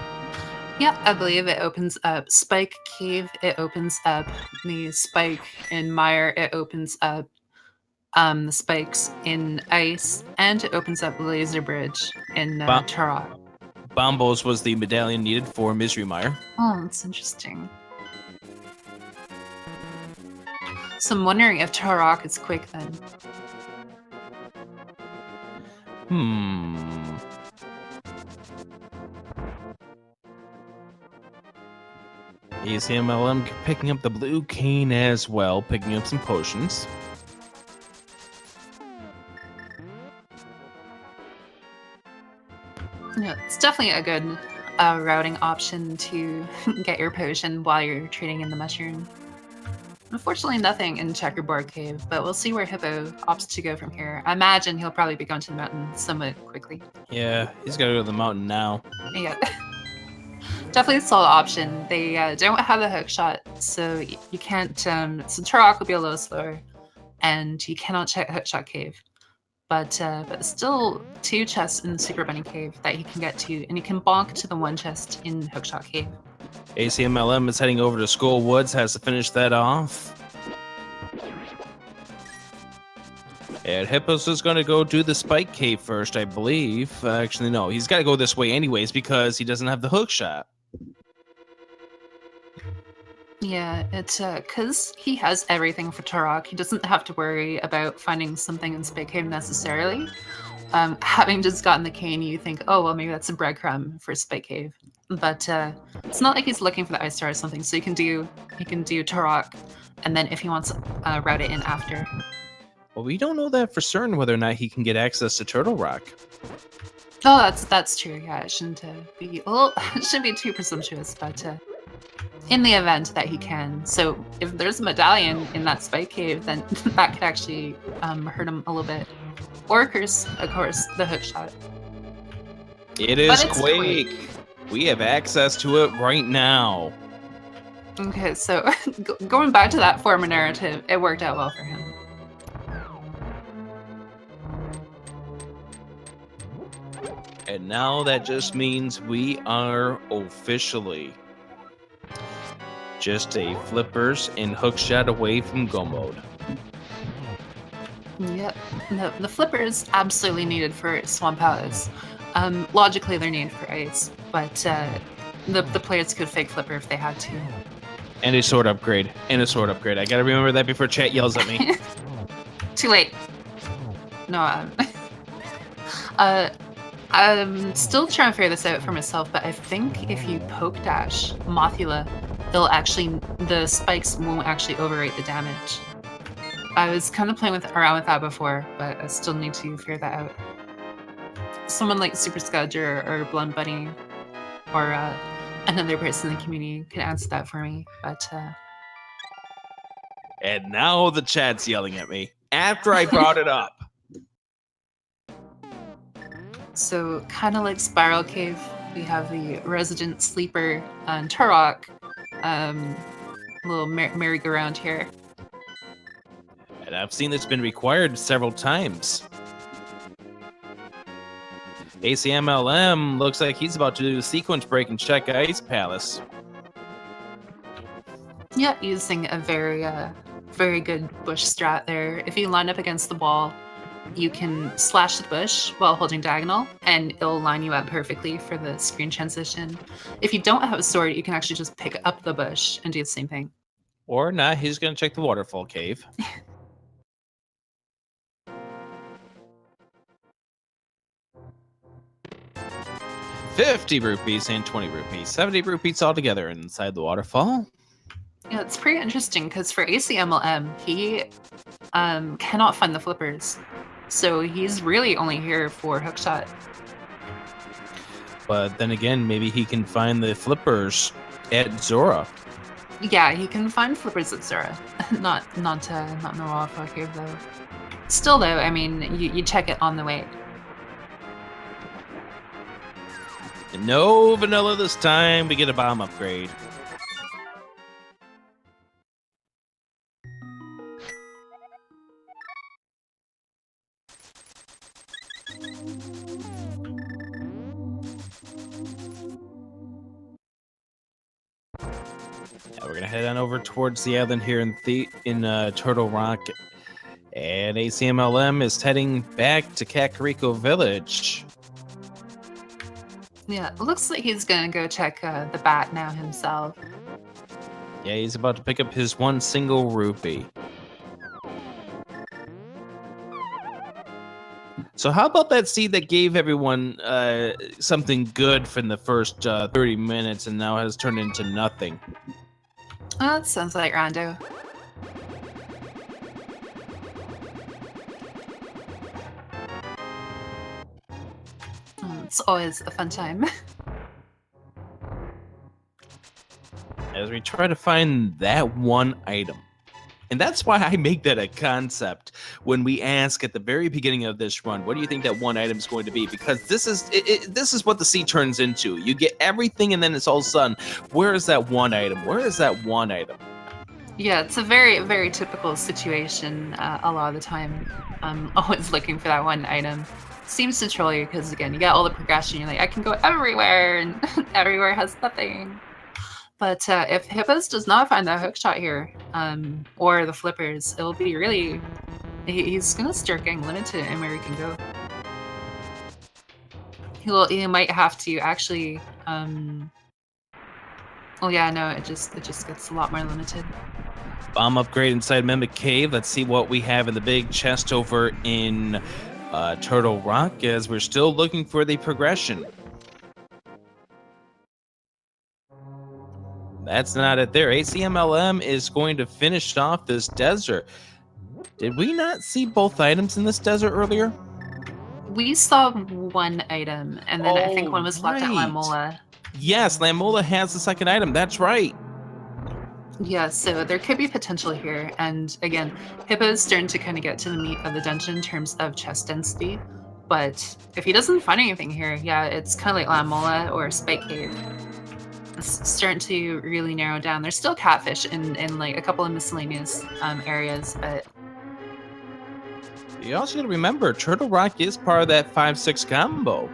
Yeah, I believe it opens up Spike Cave, it opens up the Spike in Mire, it opens up the spikes in Ice, and it opens up Laser Bridge in Turok. Bombos was the medallion needed for Misery Mire. Oh, that's interesting. So I'm wondering if Turok is quick then. ACMLM picking up the blue cane as well, picking up some potions. Yeah, it's definitely a good routing option to get your potion while you're trading in the mushroom. Unfortunately, nothing in Checkerboard Cave, but we'll see where Hippo opts to go from here. I imagine he'll probably be going to the mountain somewhat quickly. Yeah, he's got to go to the mountain now. Yeah. Definitely a solid option. They don't have a hook shot, so you can't. So Turok will be a little slower, and you cannot check hook shot cave. But still 2 chests in the Super Bunny Cave that he can get to, and he can bonk to the 1 chest in Hookshot Cave. ACMLM is heading over to Skull Woods, has to finish that off. And Hippos is going to go do the Spike Cave first, I believe. Actually, no, he's got to go this way anyways because he doesn't have the hook shot. Yeah, it's because he has everything for Turok. He doesn't have to worry about finding something in Spike Cave necessarily. Having just gotten the cane, you think, oh, well, maybe that's a breadcrumb for Spike Cave. But it's not like he's looking for the Ice Star or something, so he can do Turok, and then if he wants to route it in after. Well, we don't know that for certain whether or not he can get access to Turtle Rock. Oh, that's true. Yeah, it shouldn't be it shouldn't be too presumptuous, but in the event that he can. So if there's a medallion in that Spike Cave, then that could actually hurt him a little bit. Or of course, the hook shot. It is Quake. We have access to it right now. Okay, so going back to that former narrative, it worked out well for him. And now that just means we are officially just a flippers and hookshot away from go mode. Yep, the flippers absolutely needed for Swamp Palace. Logically, they're needed for ice, but the players could fake flipper if they had to. And a sword upgrade. I gotta remember that before chat yells at me. Too late. No, I'm still trying to figure this out for myself, but I think if you poke dash Mothula, the spikes won't actually overrate the damage. I was kind of playing around with that before, but I still need to figure that out. Someone like Super Scudge or Blunt Bunny or another person in the community can answer that for me, but And now the chat's yelling at me after I brought it up. So kind of like Spiral Cave, we have the Resident Sleeper and Turok, little merry-go-round here. And I've seen this been required several times. ACMLM looks like he's about to do a sequence break and check Ice Palace. Yeah, using a very good bush strat there. If you line up against the wall, you can slash the bush while holding diagonal, and it'll line you up perfectly for the screen transition. If you don't have a sword, you can actually just pick up the bush and do the same thing. Or not, he's going to check the waterfall cave. $50 rupees and 20 rupees. 70 rupees altogether inside the waterfall. Yeah, it's pretty interesting because for ACMLM, he cannot find the flippers. So he's really only here for hookshot. But then again, maybe he can find the flippers at Zora. Yeah, he can find flippers at Zora. not in the waterfall cave though. Still though, I mean, you check it on the way. No vanilla this time. We get a bomb upgrade. Now we're gonna head on over towards the island here in Turtle Rock, and ACMLM is heading back to Kakariko Village. Yeah, it looks like he's gonna go check the bat now himself. Yeah, he's about to pick up his one single rupee. So how about that seed that gave everyone something good from the first 30 minutes and now has turned into nothing? Oh, that sounds like Rando. It's always a fun time. As we try to find that one item. And that's why I make that a concept when we ask at the very beginning of this run, what do you think that one item is going to be? Because this is what the sea turns into. You get everything and then it's all sudden, where is that one item? Where is that one item? Yeah, it's a very, very typical situation a lot of the time. I'm always looking for that one item. Seems to troll you because, again, you get all the progression. You're like, I can go everywhere, and everywhere has nothing. But if Hippos does not find that hook shot here, or the flippers, it'll be really... He's going to start getting limited in where he can go. He might have to actually... Oh yeah, no, it just gets a lot more limited. Bomb upgrade inside Mimic Cave. Let's see what we have in the big chest over in Turtle Rock, as we're still looking for the progression. That's not it there. ACMLM is going to finish off this desert. Did we not see both items in this desert earlier? We saw one item, and then I think one was left at Lamola. Yes, Lamola has the second item. That's right. Yeah, so there could be potential here. And again, Hippo's starting to kind of get to the meat of the dungeon in terms of chest density. But if he doesn't find anything here, yeah, it's kind of like Lamola or Spike Cave. It's starting to really narrow down. There's still catfish in like a couple of miscellaneous areas, but... You also got to remember, Turtle Rock is part of that 5-6 combo.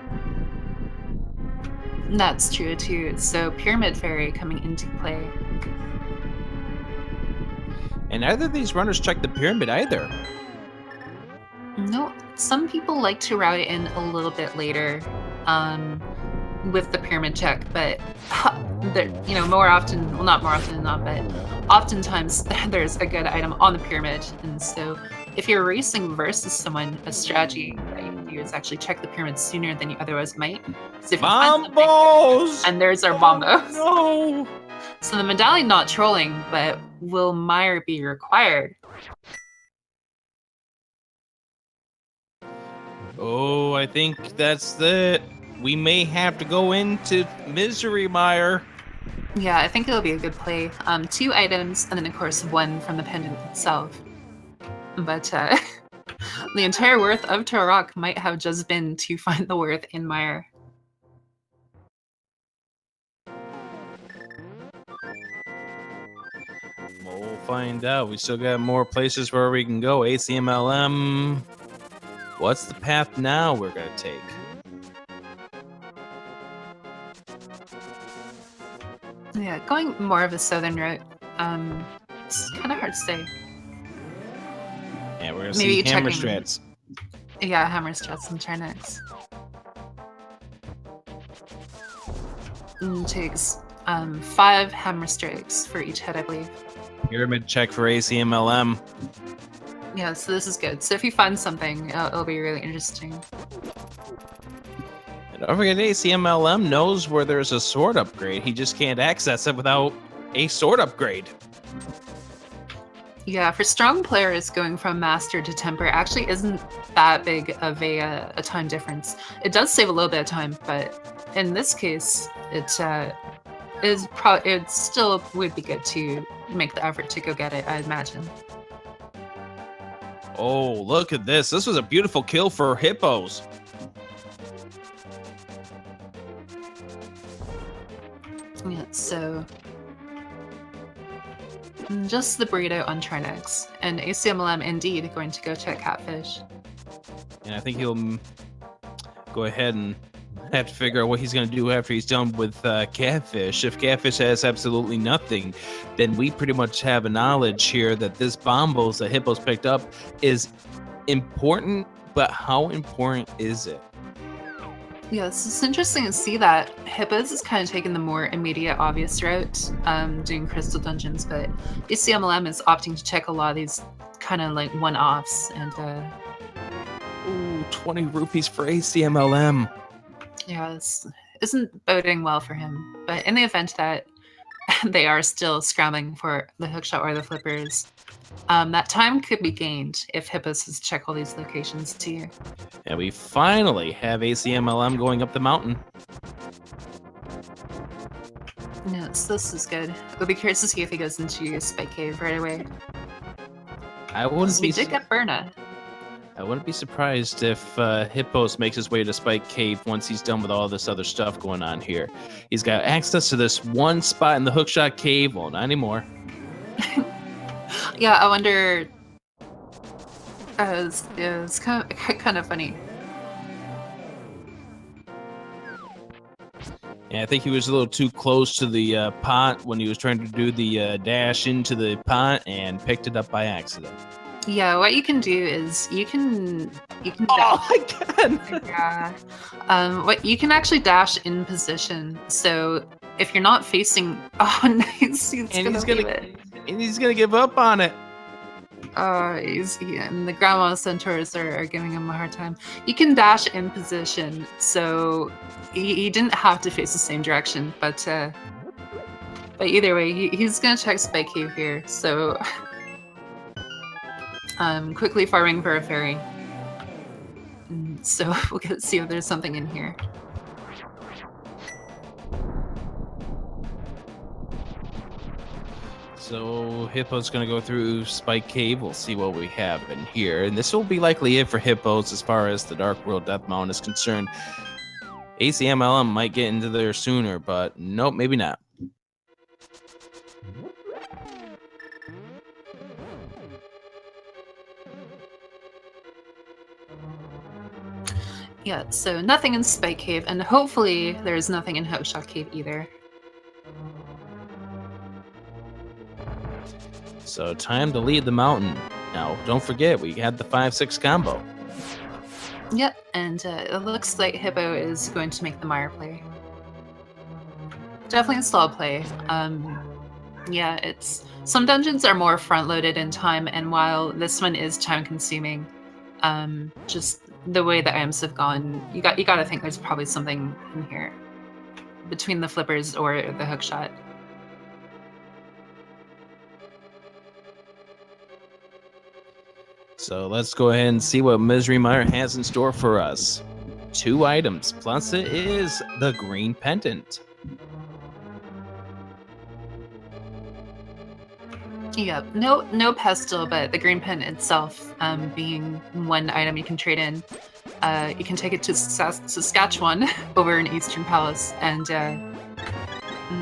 That's true too. So Pyramid Fairy coming into play. And neither of these runners check the pyramid either. No, some people like to route it in a little bit later with the pyramid check, but more often, well, not more often than not, but oftentimes there's a good item on the pyramid. And so if you're racing versus someone, a strategy that you can do is actually check the pyramid sooner than you otherwise might. If you Bombos! And there's our bombos. No! So the medallion not trolling, but will Mire be required? Oh, I think that's it. We may have to go into Misery Mire. Yeah, I think it'll be a good play. 2 items, and then of course 1 from the pendant itself. But the entire worth of Turok might have just been to find the worth in Mire. We'll find out. We still got more places where we can go. ACMLM. What's the path now we're going to take? Yeah, going more of a southern route. It's kind of hard to say. Yeah, we're going to see hammer strats. Yeah, hammer strats and Trinix. Takes 5 hammer strikes for each head, I believe. Pyramid check for ACMLM. Yeah, so this is good. So if you find something, it'll be really interesting. And don't forget, ACMLM knows where there's a sword upgrade. He just can't access it without a sword upgrade. Yeah, for strong players, going from Master to Temper actually isn't that big of a time difference. It does save a little bit of time, but in this case, it still would be good to make the effort to go get it, I imagine. Oh, look at this. This was a beautiful kill for Hippos. Yeah, so just the burrito on Trinix, and ACMLM indeed going to go check catfish. And I think he'll go ahead and have to figure out what he's going to do after he's done with catfish. If catfish has absolutely nothing, then we pretty much have a knowledge here that this bombos that Hippos picked up is important, but how important is it? Yes, it's interesting to see that Hippos is kind of taking the more immediate, obvious route, doing crystal dungeons, but ACMLM is opting to check a lot of these kind of like one-offs, and Ooh, 20 rupees for ACMLM. yeah, this isn't boding well for him. But in the event that they are still scrambling for the hookshot or the flippers, that time could be gained if Hippos has checked all these locations too. And we finally have ACMLM going up the mountain. Yes, this is good. We'll be curious to see if he goes into Spike Cave right away. We did get Burna. I wouldn't be surprised if Hippos makes his way to Spike Cave once he's done with all this other stuff going on here. He's got access to this one spot in the Hookshot Cave. Well, not anymore. Yeah, I wonder. It's kind of funny. Yeah, I think he was a little too close to the pot when he was trying to do the dash into the pot and picked it up by accident. Yeah, what you can do is you can. Oh, I can. Yeah. What you can actually dash in position. So if you're not facing, oh nice, he's gonna give up on it. And the grandma centaurs are giving him a hard time. You can dash in position, so he didn't have to face the same direction, but either way, he's gonna check Spike Cave here. So quickly farming for a fairy. So we'll see if there's something in here. So Hippo's going to go through Spike Cave. We'll see what we have in here. And this will be likely it for Hippos as far as the Dark World Death Mountain is concerned. ACMLM might get into there sooner, but nope, maybe not. Yeah, so nothing in Spike Cave, and hopefully there's nothing in Hookshot Cave either. So time to lead the mountain. Now, don't forget, we had the 5-6 combo. Yep, and it looks like Hippo is going to make the Mire play. Definitely a slow play. Yeah, some dungeons are more front-loaded in time, and while this one is time-consuming, just the way the items have gone, you got to think there's probably something in here between the flippers or the hookshot. So let's go ahead and see what Misery Mire has in store for us. 2 items, plus it is the green pendant. Yeah, no pestle, but the green pen itself being one item you can trade in. You can take it to Saskatchewan over in Eastern Palace and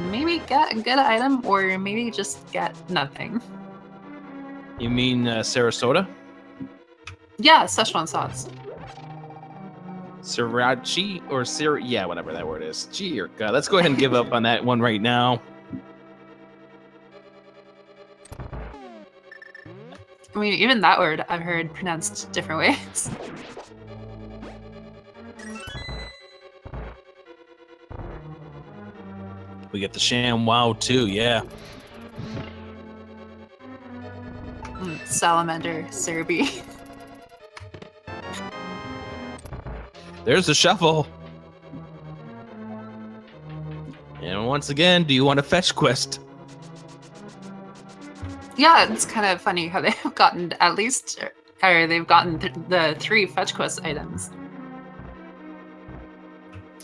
maybe get a good item or maybe just get nothing. You mean Sarasota? Yeah, Szechuan sauce. Sriracha or yeah, whatever that word is. Gee, or God, let's go ahead and give up on that one right now. I mean, even that word I've heard pronounced different ways. We get the Sham Wow too, yeah. Salamander, Serbi. There's the shuffle. And once again, do you want a fetch quest? Yeah, it's kind of funny how they've gotten at least, or they've gotten the 3 fetch quest items.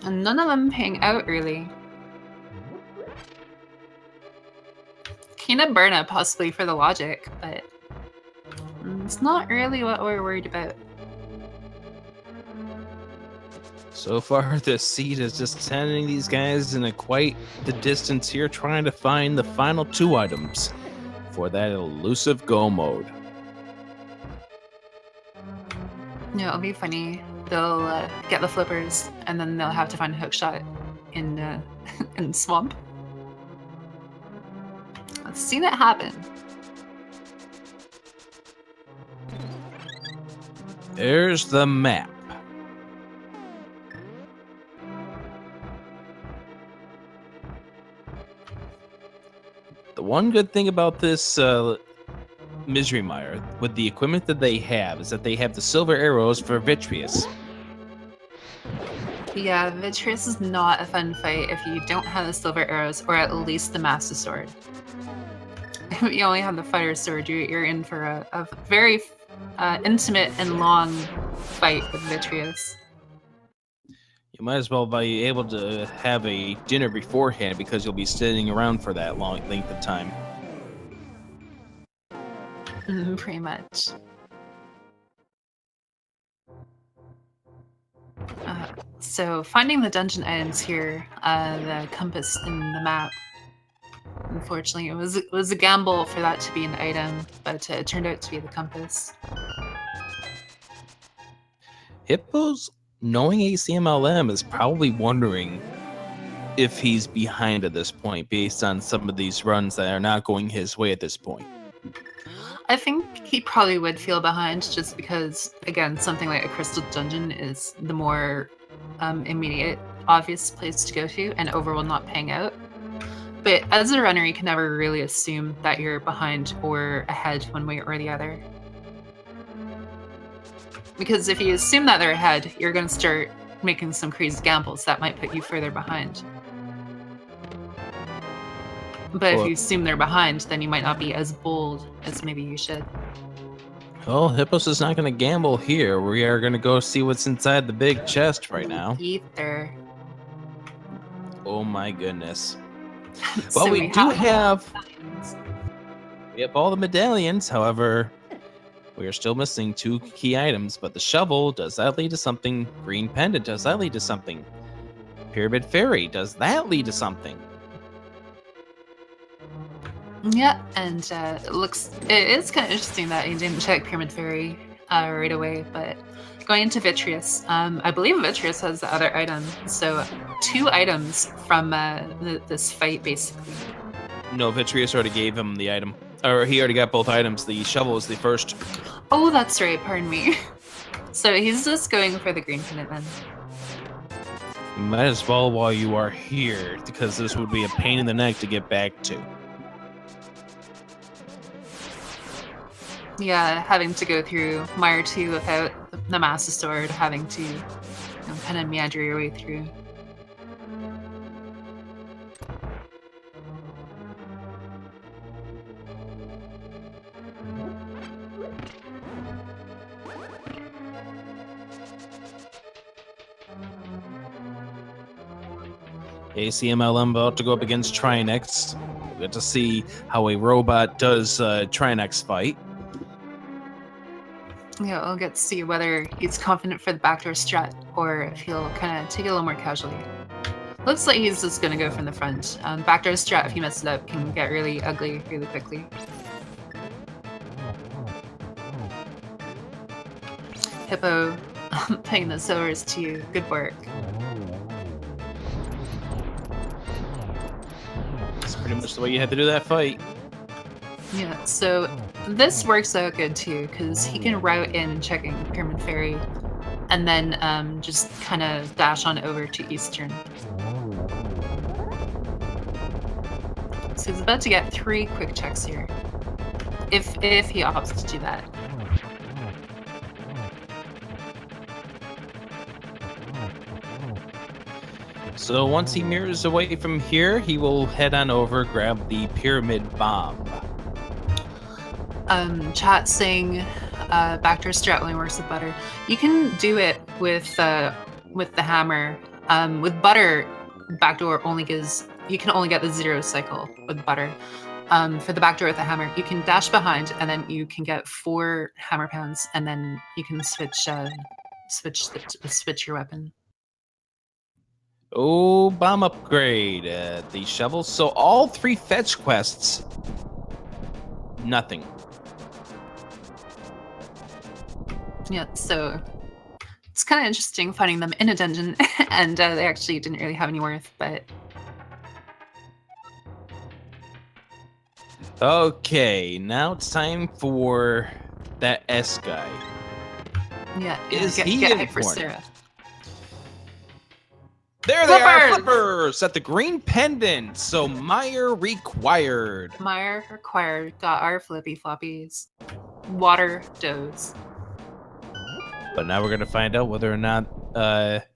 And none of them paying out really. Kina Burna possibly for the logic, but it's not really what we're worried about. So far, the seed is just sending these guys in quite the distance here, trying to find the final 2 items for that elusive go mode. Yeah, it'll be funny. They'll get the flippers, and then they'll have to find a hookshot in in swamp. I've seen it happen. There's the map. The one good thing about this Misery Mire, with the equipment that they have, is that they have the silver arrows for Vitreous. Yeah, Vitreous is not a fun fight if you don't have the silver arrows, or at least the Master Sword. If you only have the Fighter Sword, you're in for a very intimate and long fight with Vitreous. You might as well be able to have a dinner beforehand because you'll be sitting around for that long length of time. Pretty much. So finding the dungeon items here, the compass in the map. Unfortunately, it was a gamble for that to be an item, but it turned out to be the compass. Hippo's knowing ACMLM is probably wondering if he's behind at this point based on some of these runs that are not going his way at this point. I think he probably would feel behind just because, again, something like a crystal dungeon is the more immediate, obvious place to go to, and overall not paying out. But as a runner, you can never really assume that you're behind or ahead one way or the other. Because if you assume that they're ahead, you're going to start making some crazy gambles that might put you further behind. But if you assume they're behind, then you might not be as bold as maybe you should. Well, Hippos is not going to gamble here. We are going to go see what's inside the big chest right now. Ether. Oh my goodness. So Well, we have all the medallions. However, we are still missing 2 key items. But the shovel, does that lead to something? Green pendant, does that lead to something? Pyramid fairy, does that lead to something? Yeah, and it is kind of interesting that you didn't check Pyramid Fairy right away, but going into Vitreous, I believe Vitreous has the other item, so 2 items from this fight, basically. No, Vitreous already gave him the item, or he already got both items. The shovel is the first. Oh, that's right, pardon me. So he's just going for the green pendant then. You might as well while you are here, because this would be a pain in the neck to get back to. Yeah, having to go through Mire 2 without the Master Sword, having to kind of meander your way through. ACMLM about to go up against Trinex. We'll get to see how a robot does Trinex fight. Yeah, we'll get to see whether he's confident for the backdoor strat or if he'll kind of take it a little more casually. Looks like he's just going to go from the front. Backdoor strat, if he messes it up, can get really ugly really quickly. Hippo, paying the silvers to you. Good work. That's pretty much the way you had to do that fight. Yeah, so this works out good too, because he can route in checking Pyramid Fairy and then just kind of dash on over to Eastern. So he's about to get 3 quick checks here, if he opts to do that. So once he mirrors away from here, he will head on over, grab the Pyramid Bomb. Chat saying backdoor strat only works with butter. You can do it with the hammer. With butter, backdoor only gives, you can only get the 0 cycle with butter. For the backdoor with the hammer, you can dash behind and then you can get 4 hammer pounds and then you can switch your weapon. Oh, bomb upgrade. The shovel. So all 3 fetch quests. Nothing. Yeah, so it's kind of interesting finding them in a dungeon, and they actually didn't really have any worth, but... Okay, now it's time for that S guy. Yeah, Is get he hype in for porn? Sarah. There they are, Flippers! flippers at the green pendant. So Meyer required. Meyer required. Got our flippy floppies. Water does. But now we're gonna find out whether or not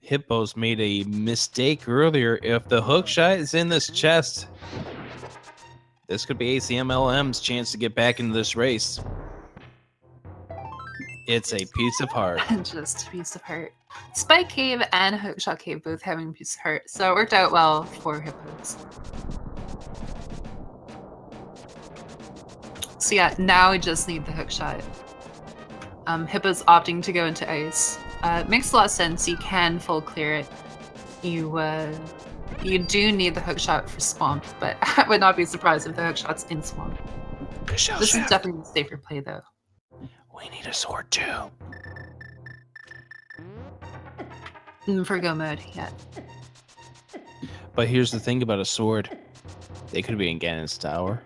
Hippos made a mistake earlier. If the hook shot is in this chest, this could be acmlm's chance to get back into this race. It's a piece of heart. Just a piece of heart. Spike Cave and Hookshot Cave both having a piece of heart, so it worked out well for Hippos. So yeah, now we just need the hookshot. Hippo's opting to go into ice. Makes a lot of sense. You can full clear it. You do need the hookshot for Swamp, but I would not be surprised if the hookshot's in Swamp. This is definitely the safer play, though. We need a sword too. For go mode, yeah. But here's the thing about a sword. They could be in Ganon's tower.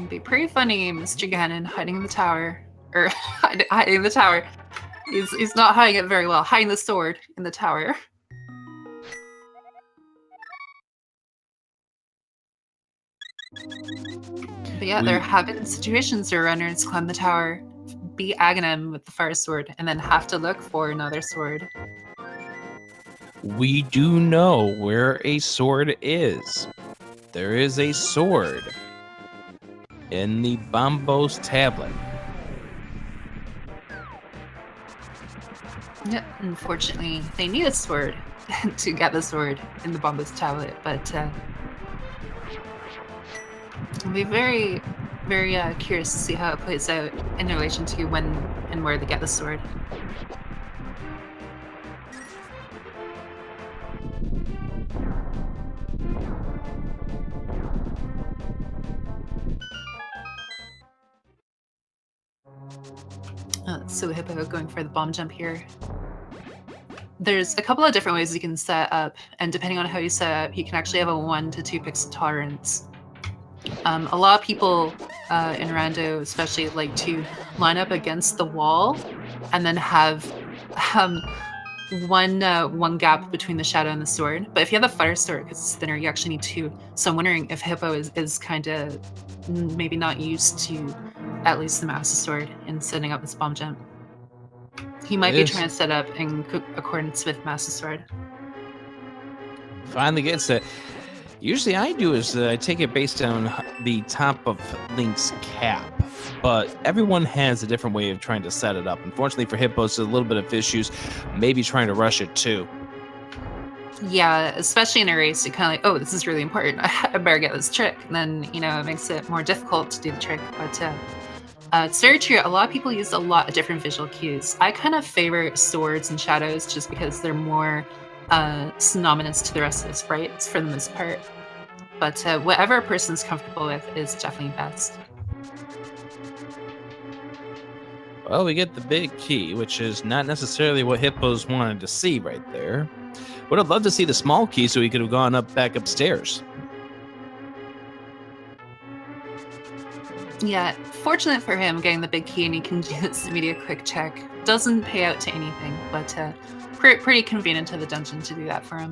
Be pretty funny, Mr. Ganon hiding in the tower. Or hiding in the tower. He's not hiding it very well. Hiding the sword in the tower. But yeah, there have been situations where runners climb the tower, beat Aghanim with the fire sword, and then have to look for another sword. We do know where a sword is. There is a sword in the Bombos tablet. Yep, unfortunately, they need a sword to get the sword in the Bombos tablet, but I'll be very, very curious to see how it plays out in relation to when and where they get the sword. So Hippo going for the bomb jump here. There's a couple of different ways you can set up, and depending on how you set up, you can actually have a 1 to 2 pixel tolerance. A lot of people in Rando especially like to line up against the wall and then have one gap between the shadow and the sword. But if you have the fire sword, because it's thinner, you actually need 2. So I'm wondering if Hippo is kind of maybe not used to at least the Master Sword in setting up this bomb jump. He might be trying to set up in accordance with Master Sword. Finally gets it. Usually I do is I take it based on the top of Link's cap, but everyone has a different way of trying to set it up. Unfortunately for Hippos, there's a little bit of issues, maybe trying to rush it too. Yeah, especially in a race, you're kind of like, oh, this is really important. I better get this trick. And then, you know, it makes it more difficult to do the trick. But it's very true. A lot of people use a lot of different visual cues. I kind of favor swords and shadows just because they're more synonymous to the rest of the sprites for the most part. But whatever a person's comfortable with is definitely best. Well, we get the big key, which is not necessarily what Hippos wanted to see right there. Would have loved to see the small key so he could have gone back upstairs. Yeah, fortunate for him getting the big key and he can do this immediate quick check. Doesn't pay out to anything, but pretty convenient to the dungeon to do that for him.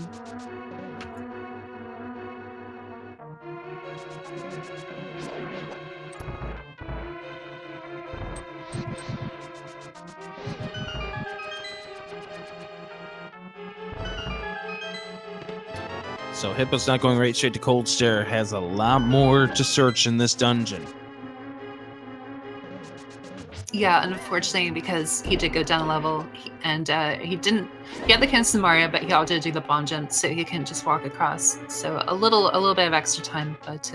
So Hippo's not going right straight to Cold Stare, has a lot more to search in this dungeon. Yeah, and unfortunately, because he did go down a level, he had the Kinston Mario, but he also did do the bomb jump, so he can just walk across. So a little bit of extra time, but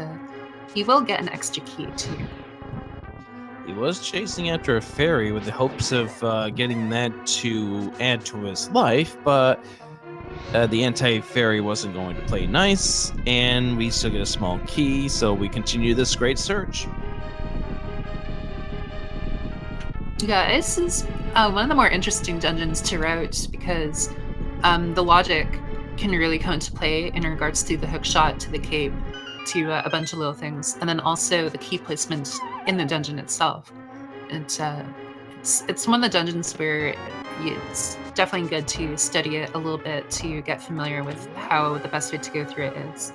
he will get an extra key too. He was chasing after a fairy with the hopes of getting that to add to his life, but the anti-fairy wasn't going to play nice, and we still get a small key, so we continue this great search. Yeah, this is one of the more interesting dungeons to route because the logic can really come into play in regards to the hook shot, to the cape, to a bunch of little things, and then also the key placement in the dungeon itself. It's one of the dungeons where definitely good to study it a little bit to get familiar with how the best way to go through it is.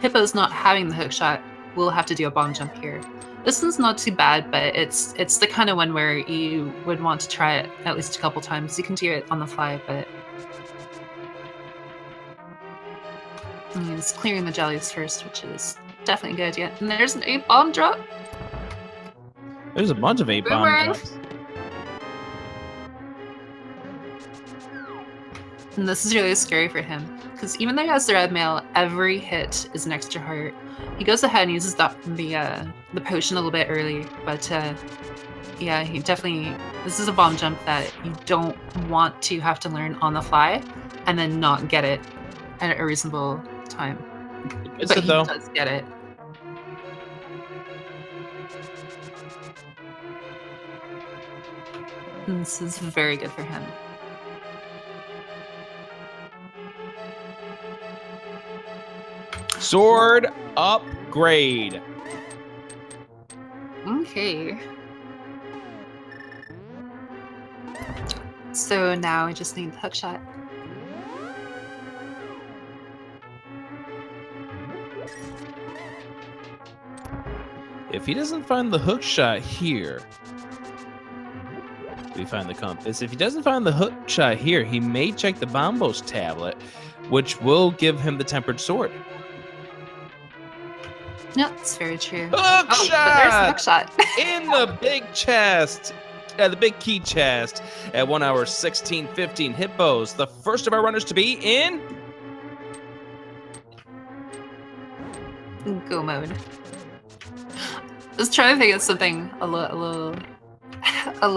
Hippo's not having the hook shot. We'll have to do a bomb jump here. This one's not too bad, but it's the kind of one where you would want to try it at least a couple times. You can do it on the fly, but he's clearing the jellies first, which is definitely a good idea. And there's an 8 bomb drop. There's a bunch of 8 bomb Boomerang. drops. And this is really scary for him, because even though he has the red mail, every hit is an extra heart. He goes ahead and uses the potion a little bit early, but yeah, he definitely... This is a bomb jump that you don't want to have to learn on the fly and then not get it at a reasonable time. It's But it, he though. does get it. And this is very good for him. Sword upgrade. Okay. So now I just need the hook shot. If he doesn't find the hook shot here, we find the compass. If he doesn't find the hook shot here, he may check the Bombos tablet, which will give him the tempered sword. No, it's very true. Hook But there's the hook shot shot. in the big chest, the big key chest at 1 hour 16:15. Hippos, the first of our runners to be in Go mode. I was trying to think of something a little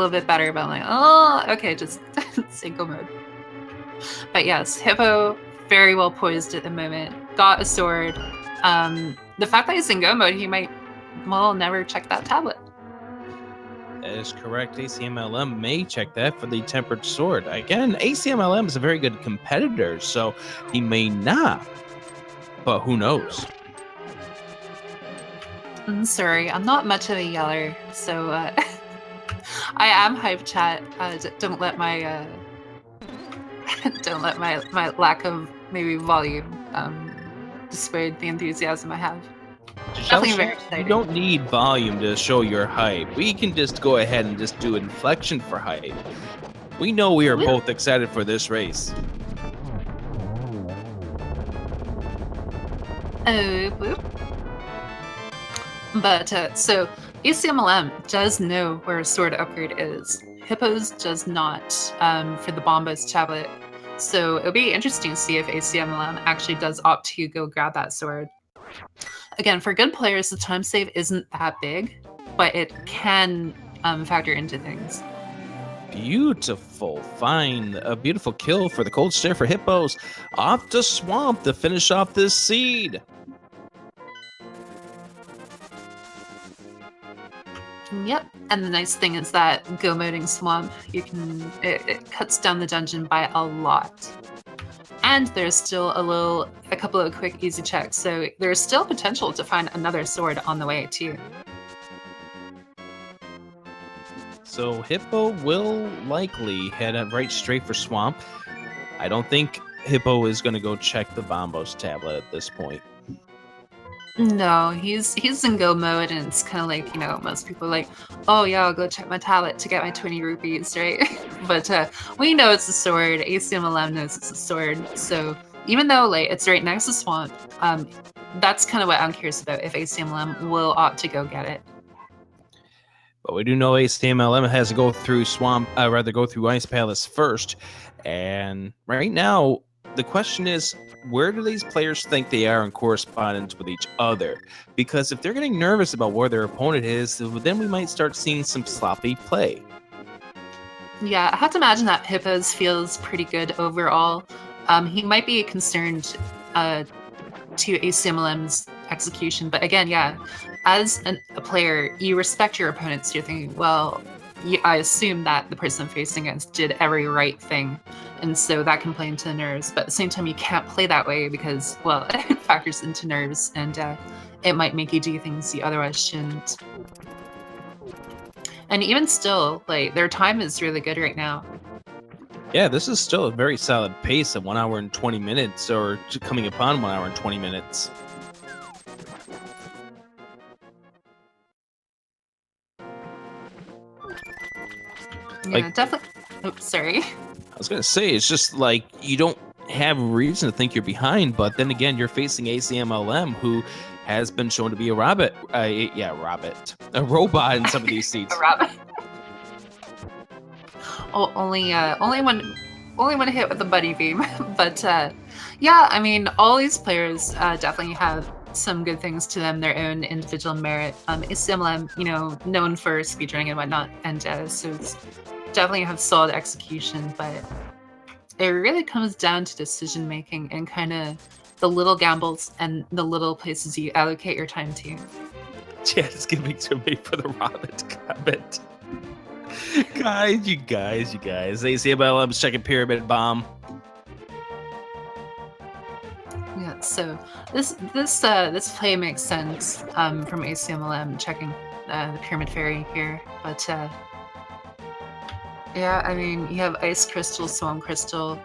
bit better, but I'm like, oh, okay, just say go mode. But yes, Hippo very well poised at the moment. Got a sword. The fact that he's in go mode, he might, well, never check that tablet. That is correct. ACMLM may check that for the tempered sword. Again, ACMLM is a very good competitor, so he may not. But who knows? I'm sorry, I'm not much of a yeller, so I am hype chat. Don't let my my lack of maybe volume dissuade the enthusiasm I have. Definitely very exciting. You don't need volume to show your hype. We can just go ahead and just do inflection for hype. We know we are both excited for this race. Oh, boop. But so ACMLM does know where a sword upgrade is. Hippos does not for the Bombos tablet. So it'll be interesting to see if ACMLM actually does opt to go grab that sword. Again, for good players, the time save isn't that big, but it can factor into things. Beautiful. Fine. A beautiful kill for the cold stare for Hippos. Off to Swamp to finish off this seed. Yep, and the nice thing is that go moding Swamp, you can it cuts down the dungeon by a lot. And there's still a couple of quick easy checks, so there's still potential to find another sword on the way too. So Hippo will likely head up right straight for Swamp. I don't think Hippo is going to go check the Bombos tablet at this point. No, he's in go mode, and it's kind of like, you know, most people are like, oh yeah, I'll go check my tablet to get my 20 rupees, right? But we know it's a sword. ACMLM knows it's a sword. So even though like it's right next to Swamp, that's kind of what I'm curious about, if ACMLM will opt to go get it. But we do know ACMLM has to go through Swamp, go through Ice Palace first. And right now, the question is, where do these players think they are in correspondence with each other? Because if they're getting nervous about where their opponent is, then we might start seeing some sloppy play. Yeah, I have to imagine that Hippos feels pretty good overall. He might be concerned to ACMLM's execution, but again, yeah, as a player, you respect your opponents. You're thinking, well, I assume that the person I'm facing against did every right thing, and so that can play into nerves. But at the same time, you can't play that way because, well, it factors into nerves, and it might make you do things you otherwise shouldn't. And even still, like, their time is really good right now. Yeah, this is still a very solid pace at 1 hour and 20 minutes, or coming upon 1 hour and 20 minutes. Yeah, definitely. Oops, sorry. I was gonna say, it's just like you don't have a reason to think you're behind, but then again, you're facing ACMLM, who has been shown to be a robot. A robot in some of these seats. A rabbit. Oh, only one hit with the buddy beam, but yeah, I mean, all these players definitely have some good things to them, their own individual merit. ACMLM, you know, known for speedrunning and whatnot, and so it's definitely have solid execution, but it really comes down to decision making and kind of the little gambles and the little places you allocate your time to. Yeah, it's giving to me for the Robert comment. you guys. ACMLM's checking Pyramid Bomb. Yeah, so this play makes sense from ACMLM checking the Pyramid Fairy here, but yeah, I mean, you have Ice Crystal, Swan Crystal,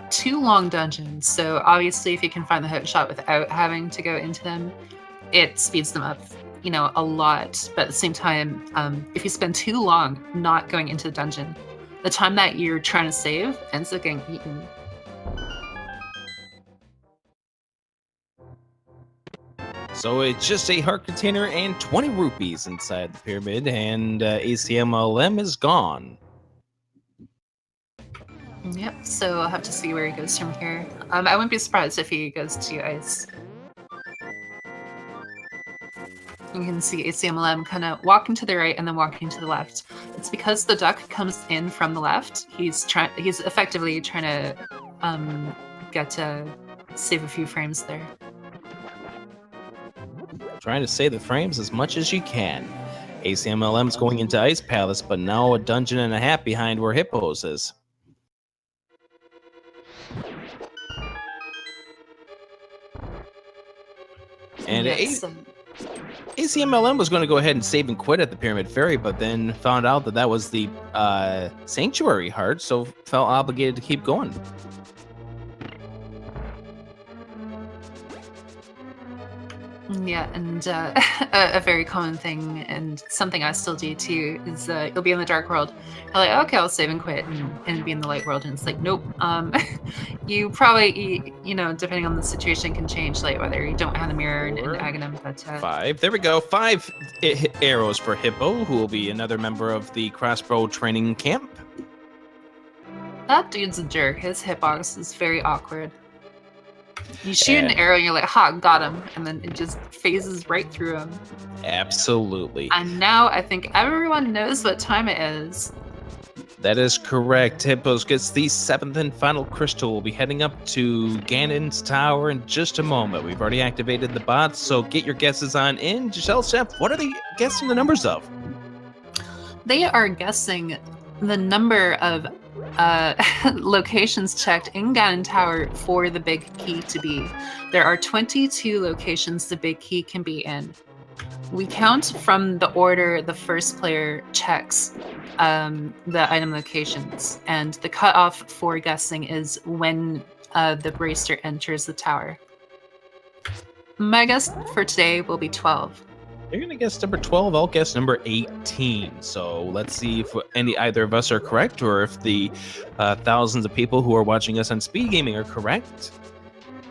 2 long dungeons, so obviously if you can find the hook shot without having to go into them, it speeds them up, you know, a lot. But at the same time, if you spend too long not going into the dungeon, the time that you're trying to save ends up getting eaten. So it's just a heart container and 20 rupees inside the pyramid, and ACMLM is gone. Yep, so I'll have to see where he goes from here. I wouldn't be surprised if he goes to Ice. You can see ACMLM kind of walking to the right and then walking to the left. It's because the duck comes in from the left. He's effectively trying to get to save a few frames there. Trying to save the frames as much as you can. ACMLM's going into Ice Palace, but now a dungeon and a half behind where Hippos is. And yes. ACMLM was going to go ahead and save and quit at the Pyramid Ferry, but then found out that was the Sanctuary Heart, so felt obligated to keep going. Yeah, and a very common thing, and something I still do too, is you'll be in the dark world. You're like, okay, I'll save and quit, and be in the light world, and it's like, nope. You probably, you know, depending on the situation, can change, like whether you don't have the mirror in Aghanim, but 5. There we go. 5 arrows for Hippo, who will be another member of the crossbow training camp. That dude's a jerk. His hitbox is very awkward. You shoot an arrow and you're like, ha, got him. And then it just phases right through him. Absolutely. And now I think everyone knows what time it is. That is correct. Hippos gets the 7th and final crystal. We'll be heading up to Ganon's Tower in just a moment. We've already activated the bots, so get your guesses on in. Giselle, Chef, what are they guessing the numbers of? They are guessing the number of locations checked in Ganon Tower for the big key to be. There are 22 locations the big key can be in. We count from the order the first player checks the item locations, and the cutoff for guessing is when the bracer enters the tower. My guess for today will be 12. You're going to guess number 12. I'll guess number 18. So let's see if either of us are correct, or if the thousands of people who are watching us on Speed Gaming are correct.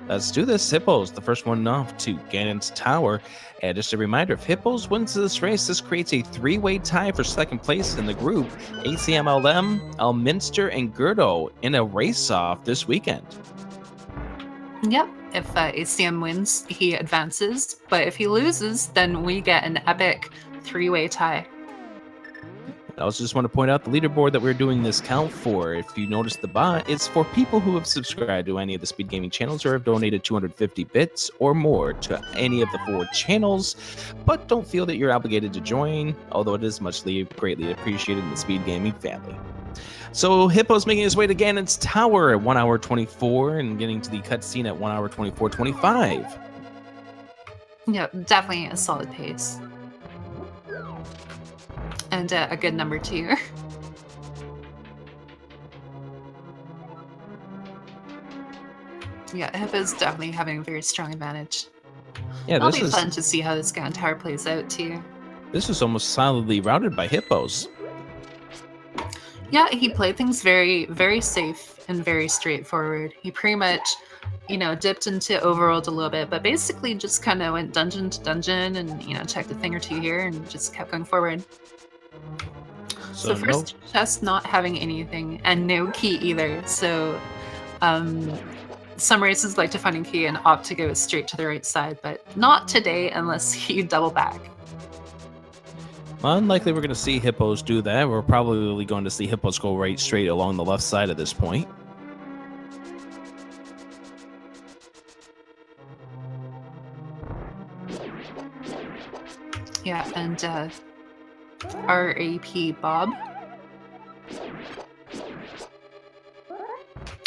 Let's do this. Hippos, the first one off to Ganon's Tower. And just a reminder, if Hippos wins this race, this creates a 3-way tie for second place in the group. ACMLM, Elminster, and Gerdo in a race-off this weekend. Yep. If ACM wins, he advances. But if he loses, then we get an epic 3-way tie. I also just want to point out the leaderboard that we're doing this count for. If you notice the bot, it's for people who have subscribed to any of the Speed Gaming channels or have donated 250 bits or more to any of the 4 channels, but don't feel that you're obligated to join, although it is greatly appreciated in the Speed Gaming family. So Hippo's making his way to Ganon's Tower at 1 hour 24 and getting to the cutscene at 1 hour 24:25. Yeah, definitely a solid pace. And a good number 2. Yeah, Hippo's definitely having a very strong advantage. Yeah, It'll this be is fun to see how this Gan Tower plays out too. almost solidly routed by hippos. Yeah, he played things very, very safe and very straightforward. He pretty much, dipped into overworld a little bit, but basically just kind of went dungeon to dungeon and, checked a thing or two here and just kept going forward. So first chest not having anything and no key either. So some races like to find a key and opt to go straight to the right side, but not today unless you double back. Unlikely we're going to see hippos do that. We're probably going to see hippos go right straight along the left side at this point. Yeah, and RAP Bob.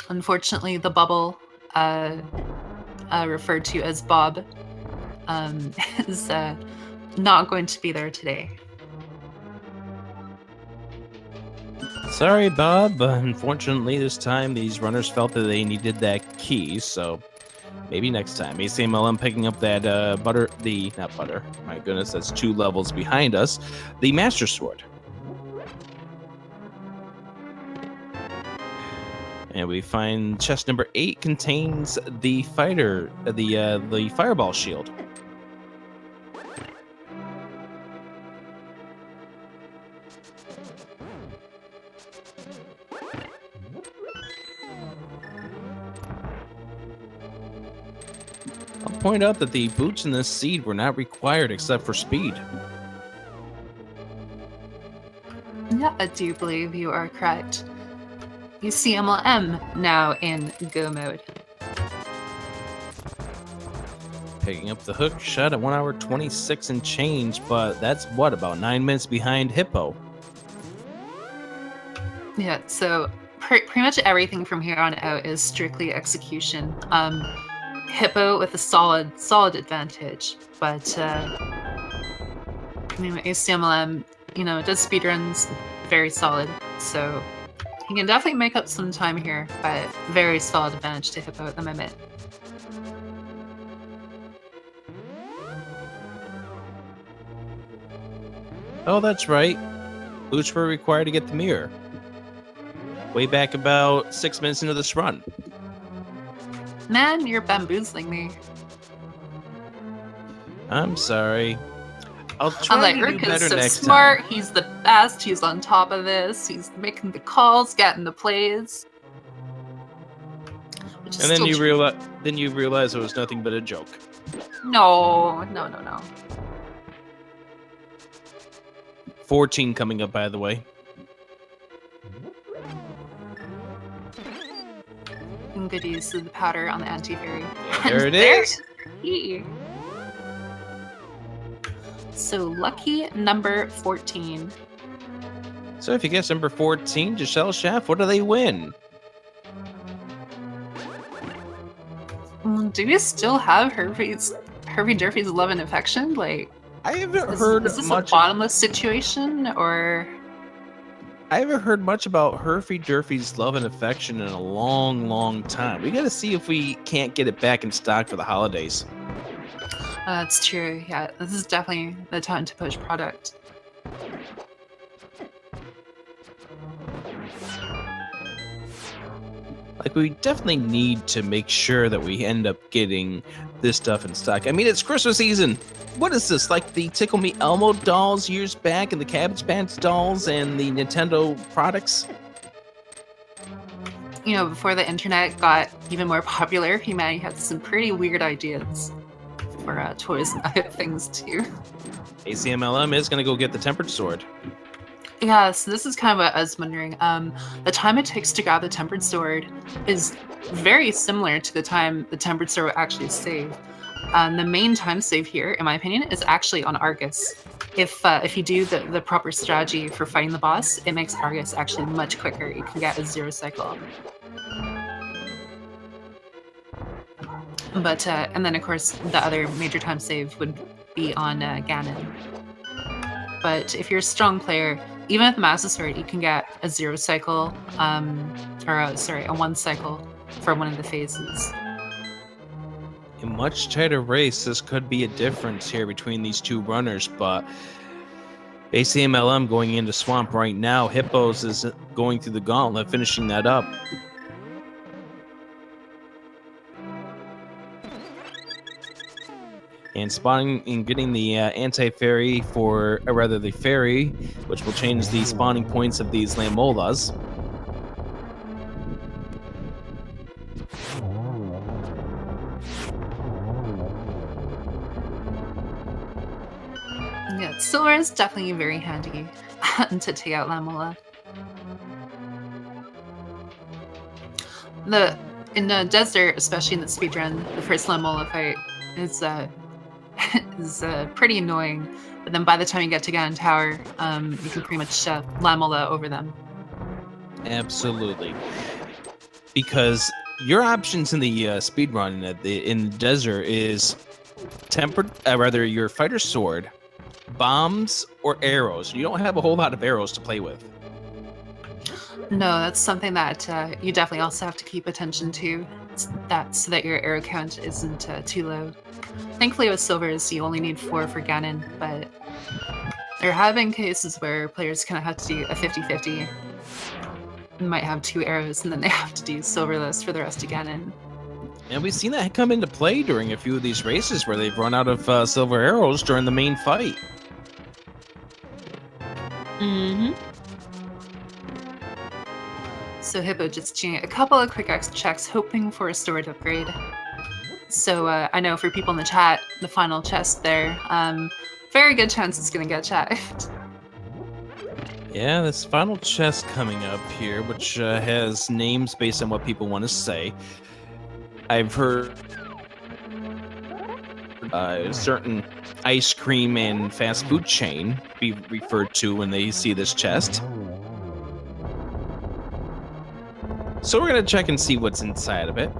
Unfortunately, the bubble referred to as Bob is not going to be there today. Sorry, Bob, but unfortunately this time these runners felt that they needed that key, so maybe next time. ACMLM picking up that not butter, my goodness, that's 2 levels behind us, the Master Sword. And we find chest number 8 contains the the fireball shield. I'll point out that the boots in this seed were not required except for speed. Yeah, I do believe you are correct. You see MLM now in go mode. Picking up the hook shot at 1 hour 26 and change, but that's what, about 9 minutes behind Hippo. Yeah, so pretty much everything from here on out is strictly execution. Hippo with a solid advantage, but ACMLM, does speedruns very solid, so he can definitely make up some time here, but very solid advantage to Hippo at the moment. Oh, that's right. Boots were required to get the mirror. Way back about 6 minutes into this run. Man, you're bamboozling me. I'm sorry. I'll try to do better so next smart. time. He's the best. He's on top of this. He's making the calls, getting the plays. And then you realize it was nothing but a joke. No. 14 coming up, by the way. And good use of the powder on the anti-fairy. There it is. So lucky number 14. So if you guess number 14, Giselle Schaff, what do they win? Do we still have Hervey Durfee's Love and Affection? Like, I haven't heard is this much. a bottomless situation, or? I haven't heard much about Hervey Durfee's Love and Affection in a long, long time. We got to see if we can't get it back in stock for the holidays. That's true. Yeah, this is definitely the time to push product. Like, we definitely need to make sure that we end up getting this stuff in stock. I mean, it's Christmas season. What is this? Like the Tickle Me Elmo dolls years back, and the Cabbage Patch dolls, and the Nintendo products? Before the internet got even more popular, humanity had some pretty weird ideas for toys and other things too. ACMLM is going to go get the Tempered Sword. Yeah, so this is kind of what I was wondering. The time it takes to grab the Tempered Sword is very similar to the time the Tempered Sword will actually save. The main time save here, in my opinion, is actually on Argus. If you do the proper strategy for fighting the boss, it makes Argus actually much quicker. You can get a 0 cycle. But and then of course the other major time save would be on Ganon. But if you're a strong player, even with the Master Sword, you can get a 0 cycle, a 1 cycle for one of the phases. A much tighter race. This could be a difference here between these two runners, but ACMLM going into Swamp right now. Hippos is going through the gauntlet, finishing that up. And spawning and getting the anti-fairy for, or rather the fairy, which will change the spawning points of these Lamolas. Yeah, silver is definitely very handy to take out Lamola. In the desert, especially in the speedrun, the first Lamola fight is pretty annoying. But then by the time you get to Ganon Tower, you can pretty much Lamola over them. Absolutely. Because your options in the speedrun in the desert is tempered, rather your fighter sword, bombs, or arrows. You don't have a whole lot of arrows to play with. No, that's something that you definitely also have to keep attention to. So that your arrow count isn't too low. Thankfully with silvers, you only need 4 for Ganon, but there have been cases where players kind of have to do a 50-50. Might have 2 arrows, and then they have to do silverless for the rest of Ganon. And we've seen that come into play during a few of these races where they've run out of silver arrows during the main fight. Mm-hmm. So Hippo just doing a couple of quick X checks, hoping for a sword upgrade. So I know for people in the chat, the final chest there, very good chance it's going to get checked. Yeah, this final chest coming up here, which has names based on what people want to say. I've heard a certain ice cream and fast food chain be referred to when they see this chest. So we're going to check and see what's inside of it.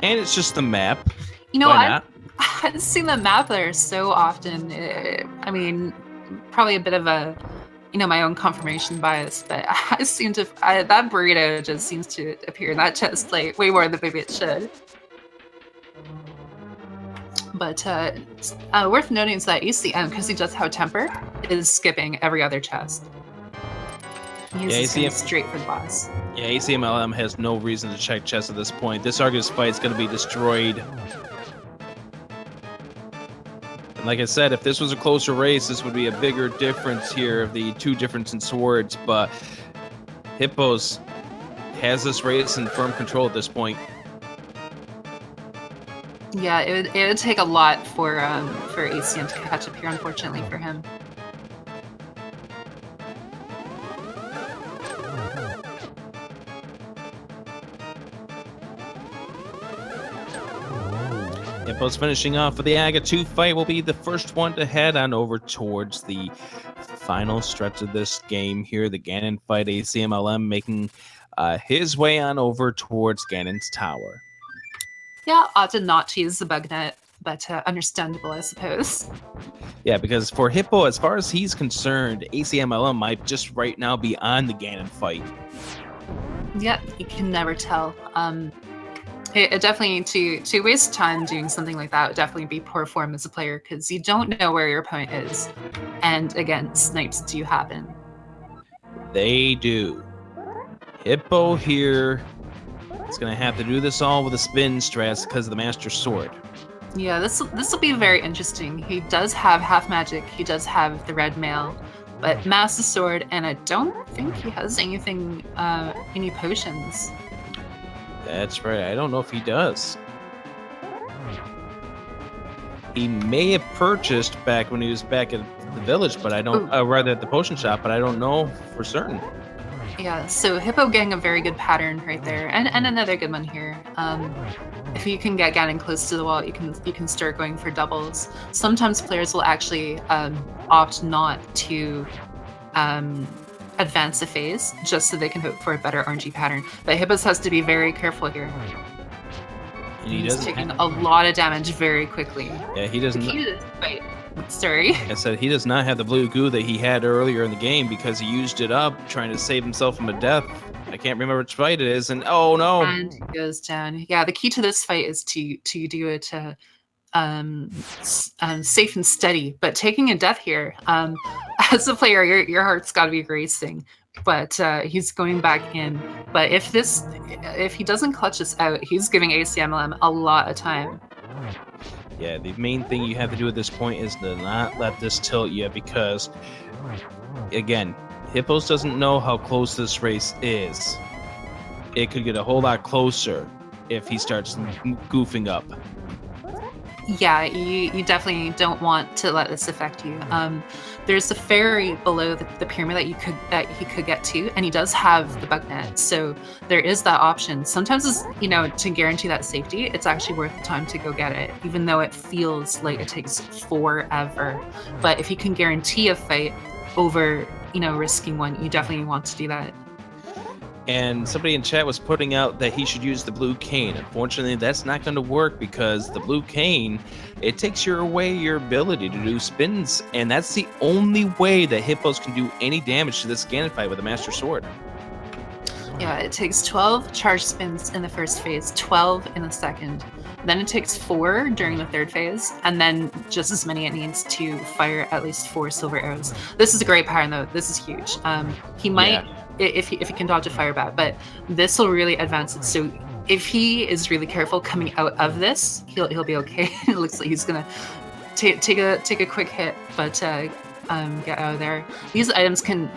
And it's just the map. You know, Why not? I've seen the map there so often. I mean, probably a bit of a, my own confirmation bias, but that burrito just seems to appear in that chest like way more than maybe it should. But worth noting is that ACM, because he does have temper, is skipping every other chest. He's going straight for the boss. Yeah, ACMLM has no reason to check chests at this point. This Argus fight is going to be destroyed. And like I said, if this was a closer race, this would be a bigger difference here of the 2 difference in swords. But Hippos has this race in firm control at this point. Yeah, it would take a lot for ACM to catch up here, unfortunately for him. Hippos finishing off with the Aga 2 fight will be the first one to head on over towards the final stretch of this game here. The Ganon fight, ACMLM making his way on over towards Ganon's Tower. Yeah, opted not to use the bug net, but understandable, I suppose. Yeah, because for Hippo, as far as he's concerned, ACMLM might just right now be on the Ganon fight. Yeah, you can never tell. It definitely, to waste time doing something like that would definitely be poor form as a player, because you don't know where your opponent is. And again, snipes do happen. They do. Hippo here is going to have to do this all with a spin stress because of the Master Sword. Yeah, this will be very interesting. He does have half magic, he does have the red mail, but Master Sword, and I don't think he has anything, any potions. That's right. I don't know if he does. He may have purchased back when he was back at the village, but I don't, rather at the potion shop, but I don't know for certain. Yeah, so Hippo getting a very good pattern right there, and another good one here. If you can get Ganon close to the wall, you can start going for doubles. Sometimes players will actually opt not to advance a phase just so they can hope for a better RNG pattern. But Hippos has to be very careful here. And he He's doesn't taking have- a lot of damage very quickly. Yeah, he The doesn't. key to this fight. Sorry. I said he does not have the blue goo that he had earlier in the game because he used it up trying to save himself from a death. I can't remember which fight it is, and oh no! And he goes down. Yeah, the key to this fight is to do it safe and steady. But taking a death here, as a player, your heart's got to be racing. But he's going back in. But if he doesn't clutch this out, he's giving acmlm a lot of time. Yeah, the main thing you have to do at this point is to not let this tilt you because, again, Hippos doesn't know how close this race is. It could get a whole lot closer if he starts goofing up. Yeah, you definitely don't want to let this affect you. There's a ferry below the pyramid that he could get to, and he does have the bug net, so there is that option. Sometimes, it's, to guarantee that safety, it's actually worth the time to go get it, even though it feels like it takes forever. But if you can guarantee a fight over, risking one, you definitely want to do that. And somebody in chat was putting out that he should use the blue cane. Unfortunately, that's not going to work because the blue cane, it takes away your ability to do spins, and that's the only way that Hippos can do any damage to this Ganon fight with a Master Sword. Yeah, it takes 12 charge spins in the first phase, 12 in the second. Then it takes 4 during the third phase, and then just as many it needs to fire at least 4 silver arrows. This is a great pattern, though. This is huge. He might, if he can dodge a fire bat, but this will really advance it. So if he is really careful coming out of this, he'll be okay. It looks like he's gonna take a quick hit, but get out of there. These items can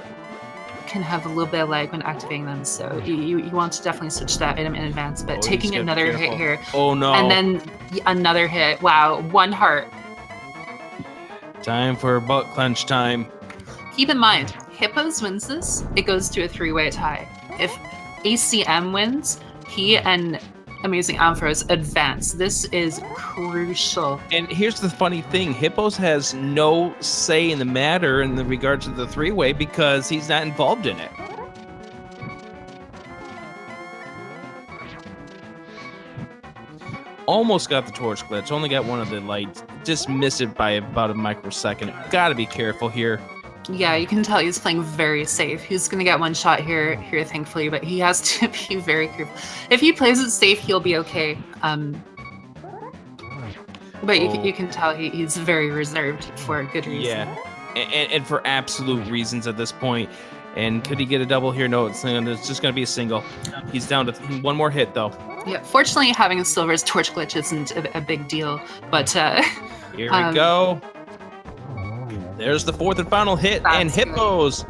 have a little bit of lag when activating them, so you want to definitely switch that item in advance. But taking another hit here, oh no, and then another hit. Wow, 1 heart. Time for butt clench time. Keep in mind, Hippos wins this, it goes to a 3-way tie. If ACM wins, he and Amazing Amphros advance. This is crucial. And here's the funny thing, Hippos has no say in the matter in the regards to the 3-way because he's not involved in it. Almost got the torch glitch, only got one of the lights, just missed it by about a microsecond. Gotta be careful here. Yeah, you can tell he's playing very safe. He's gonna get one shot here, thankfully, but he has to be very careful. If he plays it safe, he'll be okay. But you can tell he's very reserved for a good reason. Yeah, and for absolute reasons at this point. And could he get a double here? No, it's just gonna be a single. He's down to one more hit though. Yeah, fortunately, having a Silver's torch glitch isn't a big deal. But here we go. There's the 4th and final hit, and Hippos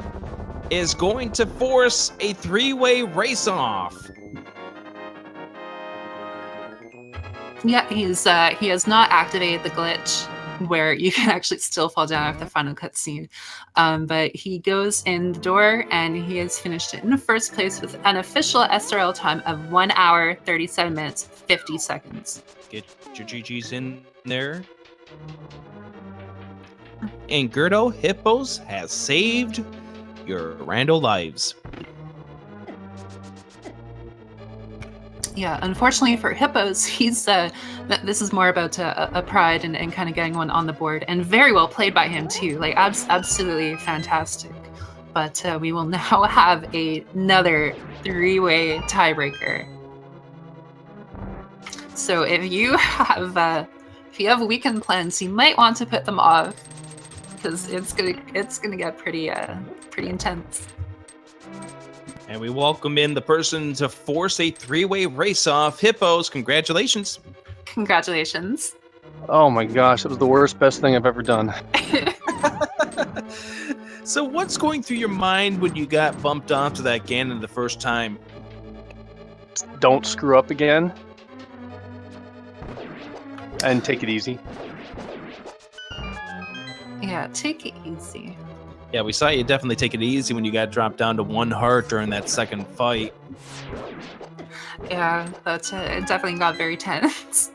is going to force a 3-way race off. Yeah, he has not activated the glitch where you can actually still fall down after the final cutscene. But he goes in the door, and he has finished it in first place with an official SRL time of 1 hour, 37 minutes, 50 seconds. Get your GGs in there. And Gerdo Hippos has saved your Rando lives. Yeah, unfortunately for Hippos, he's this is more about a pride and kind of getting one on the board, and very well played by him too. Like absolutely fantastic. But we will now have another 3-way tiebreaker. So if you have weekend plans, you might want to put them off because it's gonna get pretty intense. And we welcome in the person to force a 3-way race off. Hippos, congratulations. Congratulations. Oh my gosh, it was the worst, best thing I've ever done. So what's going through your mind when you got bumped onto that Ganon the first time? Don't screw up again. And take it easy. Yeah, take it easy. Yeah, we saw you definitely take it easy when you got dropped down to 1 heart during that second fight. Yeah, but it definitely got very tense.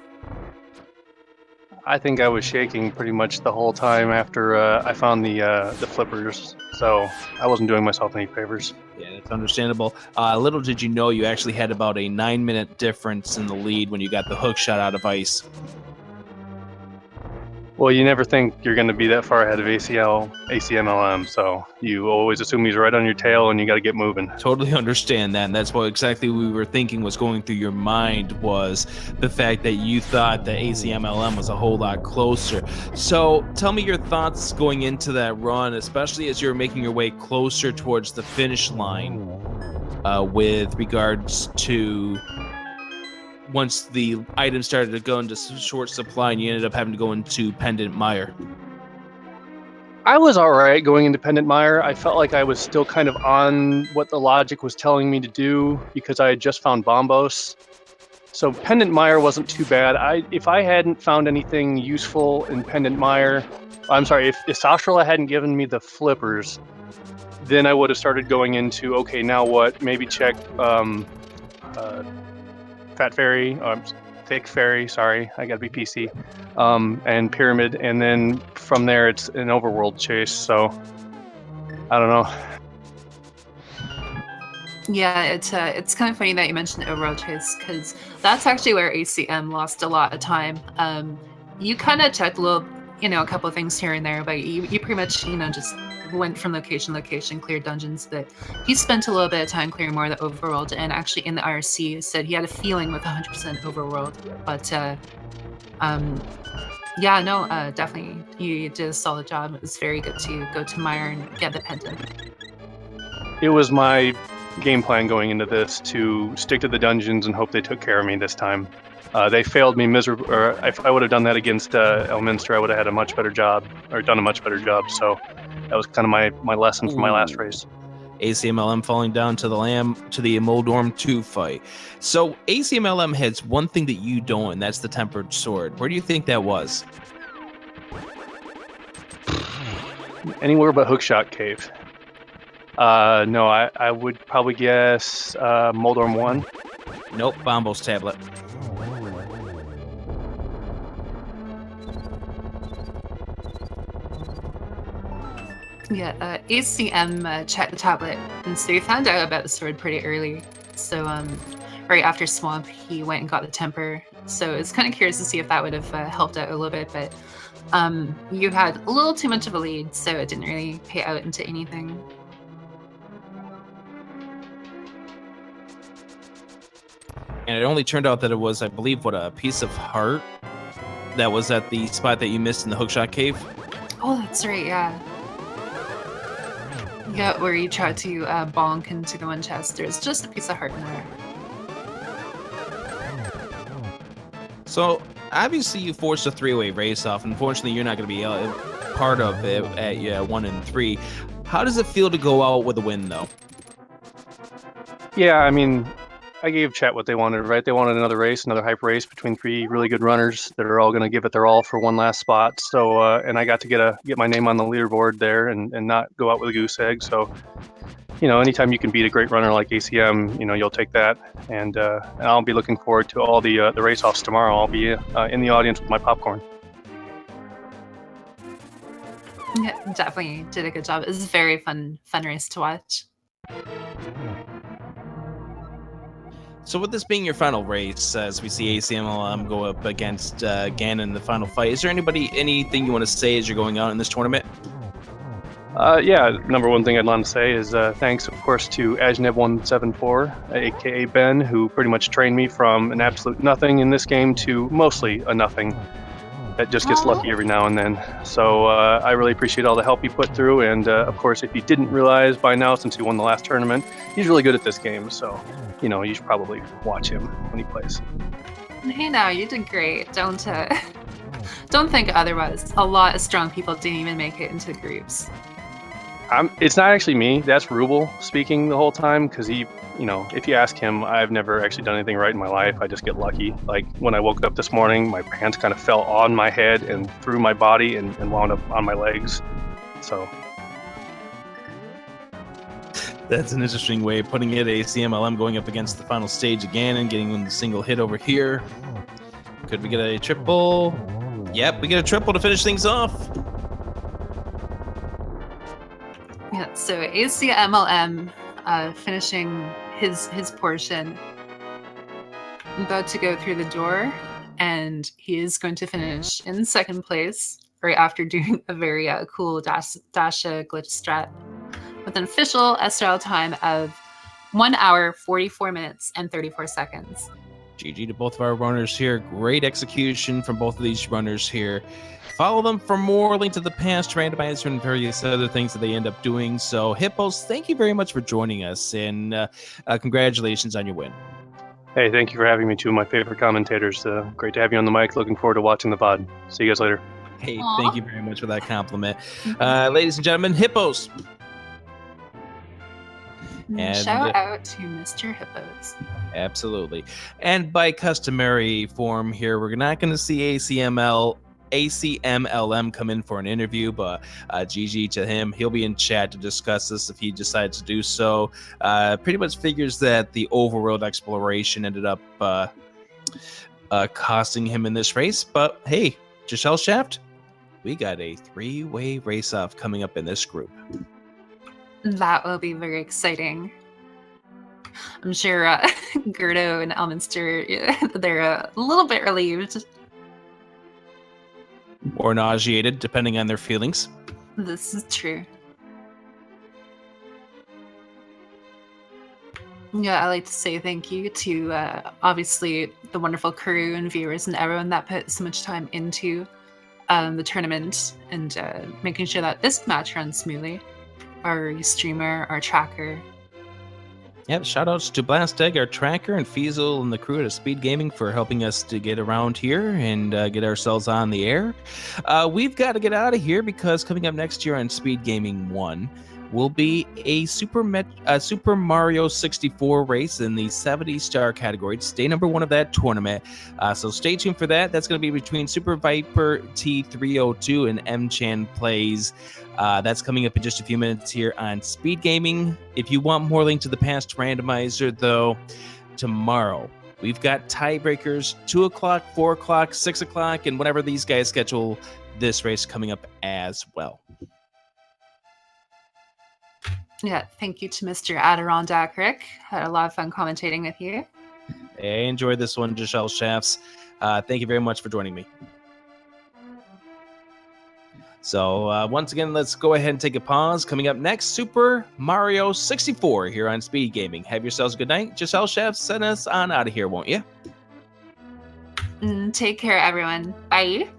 I think I was shaking pretty much the whole time after I found the flippers, so I wasn't doing myself any favors. Yeah, that's understandable. Little did you know you actually had about a 9-minute difference in the lead when you got the hook shot out of ice. Well, you never think you're going to be that far ahead of ACMLM, so you always assume he's right on your tail and you got to get moving. Totally understand that, and that's what exactly we were thinking was going through your mind, was the fact that you thought that ACMLM was a whole lot closer. So tell me your thoughts going into that run, especially as you're making your way closer towards the finish line, with regards to once the items started to go into short supply and you ended up having to go into Pendant Mire. I was all right going independent mire. I felt like I was still kind of on what the logic was telling me to do because I had just found Bombos. So Pendant Mire wasn't too bad. If I hadn't found anything useful in Pendant Mire, I'm sorry, if Sashrala hadn't given me the flippers, then I would have started going into, okay, now what? Maybe check Fat Fairy, Thick Fairy, sorry, I gotta be PC, and Pyramid, and then from there it's an overworld chase, so I don't know. Yeah, it's kind of funny that you mentioned overworld chase, because that's actually where ACM lost a lot of time. You kind of checked a couple of things here and there, but you pretty much, just went from location to location, cleared dungeons, but he spent a little bit of time clearing more of the overworld, and actually in the IRC said he had a feeling with 100% overworld, but definitely you did a solid job. It was very good to go to Mire and get the pendant. It was my game plan going into this to stick to the dungeons and hope they took care of me this time. They failed me miserably. Or if I would have done that against Elminster, I would have had a much better job, or done a much better job. So that was kind of my lesson from my last race. ACMLM falling down to the Moldorm 2 fight. So ACMLM has one thing that you don't, and that's the Tempered Sword. Where do you think that was? Anywhere but Hookshot Cave. No, I would probably guess Moldorm 1. Nope, Bombo's tablet. Yeah, ACM checked the tablet, and so he found out about the sword pretty early. So right after Swamp, he went and got the temper. So it's kind of curious to see if that would have helped out a little bit, but you had a little too much of a lead, so it didn't really pay out into anything. And it only turned out that it was, I believe, a piece of heart that was at the spot that you missed in the Hookshot Cave. Oh, that's right, yeah. Yeah, where you tried to bonk into the one chest. There's just a piece of heart in there. So, obviously you forced a 3-way race off. Unfortunately, you're not going to be part of it at 1 and 3. How does it feel to go out with a win, though? Yeah, I mean, I gave chat what they wanted, right? They wanted another race, another hype race between 3 really good runners that are all going to give it their all for one last spot. So, and I got to get my name on the leaderboard there and not go out with a goose egg. So, anytime you can beat a great runner like ACM, you'll take that. And I'll be looking forward to all the race-offs tomorrow. I'll be in the audience with my popcorn. Yeah, definitely did a good job. It was a very fun race to watch. So with this being your final race, as we see ACMLM go up against Ganon in the final fight, is there anything you want to say as you're going out in this tournament? Yeah, number one thing I'd want to say is thanks, of course, to Ajnev174, aka Ben, who pretty much trained me from an absolute nothing in this game to mostly a nothing that just gets lucky every now and then. So I really appreciate all the help he put through, and of course, if you didn't realize by now, since he won the last tournament, he's really good at this game, so you should probably watch him when he plays. Hey, now you did great. Don't think otherwise. A lot of strong people didn't even make it into the groups. It's not actually me. That's Rubel speaking the whole time, because he, if you ask him, I've never actually done anything right in my life. I just get lucky. Like when I woke up this morning, my pants kind of fell on my head and through my body and wound up on my legs. So. That's an interesting way of putting it. ACMLM going up against the final stage again and getting the single hit over here. Could we get a triple? Yep, we get a triple to finish things off. Yeah, so ACMLM finishing his portion. I'm about to go through the door, and he is going to finish in second place right after doing a very cool dash glitch strat with an official SRL time of 1 hour, 44 minutes, and 34 seconds. GG to both of our runners here. Great execution from both of these runners here. Follow them for more Link to the Past, Randomizer, and various other things that they end up doing. So, Hippos, thank you very much for joining us, and congratulations on your win. Hey, thank you for having me, two of my favorite commentators. Great to have you on the mic. Looking forward to watching the VOD. See you guys later. Hey, Aww. Thank you very much for that compliment. Ladies and gentlemen, Hippos. And shout out to Mr. Hippos. Absolutely. And by customary form here, we're not going to see ACMLM come in for an interview, but GG to him. He'll be in chat to discuss this if he decides to do so. Pretty much figures that the overworld exploration ended up costing him in this race. But hey, Giselle Shaft, we got a 3-way race-off coming up in this group. That will be very exciting. I'm sure Gerdo and Elminster, they're a little bit relieved. Or nauseated, depending on their feelings. This is true. Yeah, I'd like to say thank you to obviously the wonderful crew and viewers and everyone that put so much time into the tournament and making sure that this match runs smoothly. Our streamer, our tracker. Yep, shoutouts to Blastegg, our tracker, and Feasel and the crew at Speed Gaming for helping us to get around here and get ourselves on the air. We've got to get out of here because coming up next year on Speed Gaming 1 will be a Super Mario 64 race in the 70-star category. It's day number 1 of that tournament. So stay tuned for that. That's going to be between Super Viper T302 and M-Chan Plays. That's coming up in just a few minutes here on Speed Gaming. If you want more Link to the Past Randomizer, though, tomorrow we've got tiebreakers, 2 o'clock, 4 o'clock, 6 o'clock, and whenever these guys schedule this race coming up as well. Yeah, thank you to Mr. Adirondack Rick. Had a lot of fun commentating with you. I enjoyed this one, Giselle Shafts. Thank you very much for joining me. So once again, let's go ahead and take a pause. Coming up next, Super Mario 64 here on Speed Gaming. Have yourselves a good night. Giselle Shafts, send us on out of here, won't you? Take care, everyone. Bye.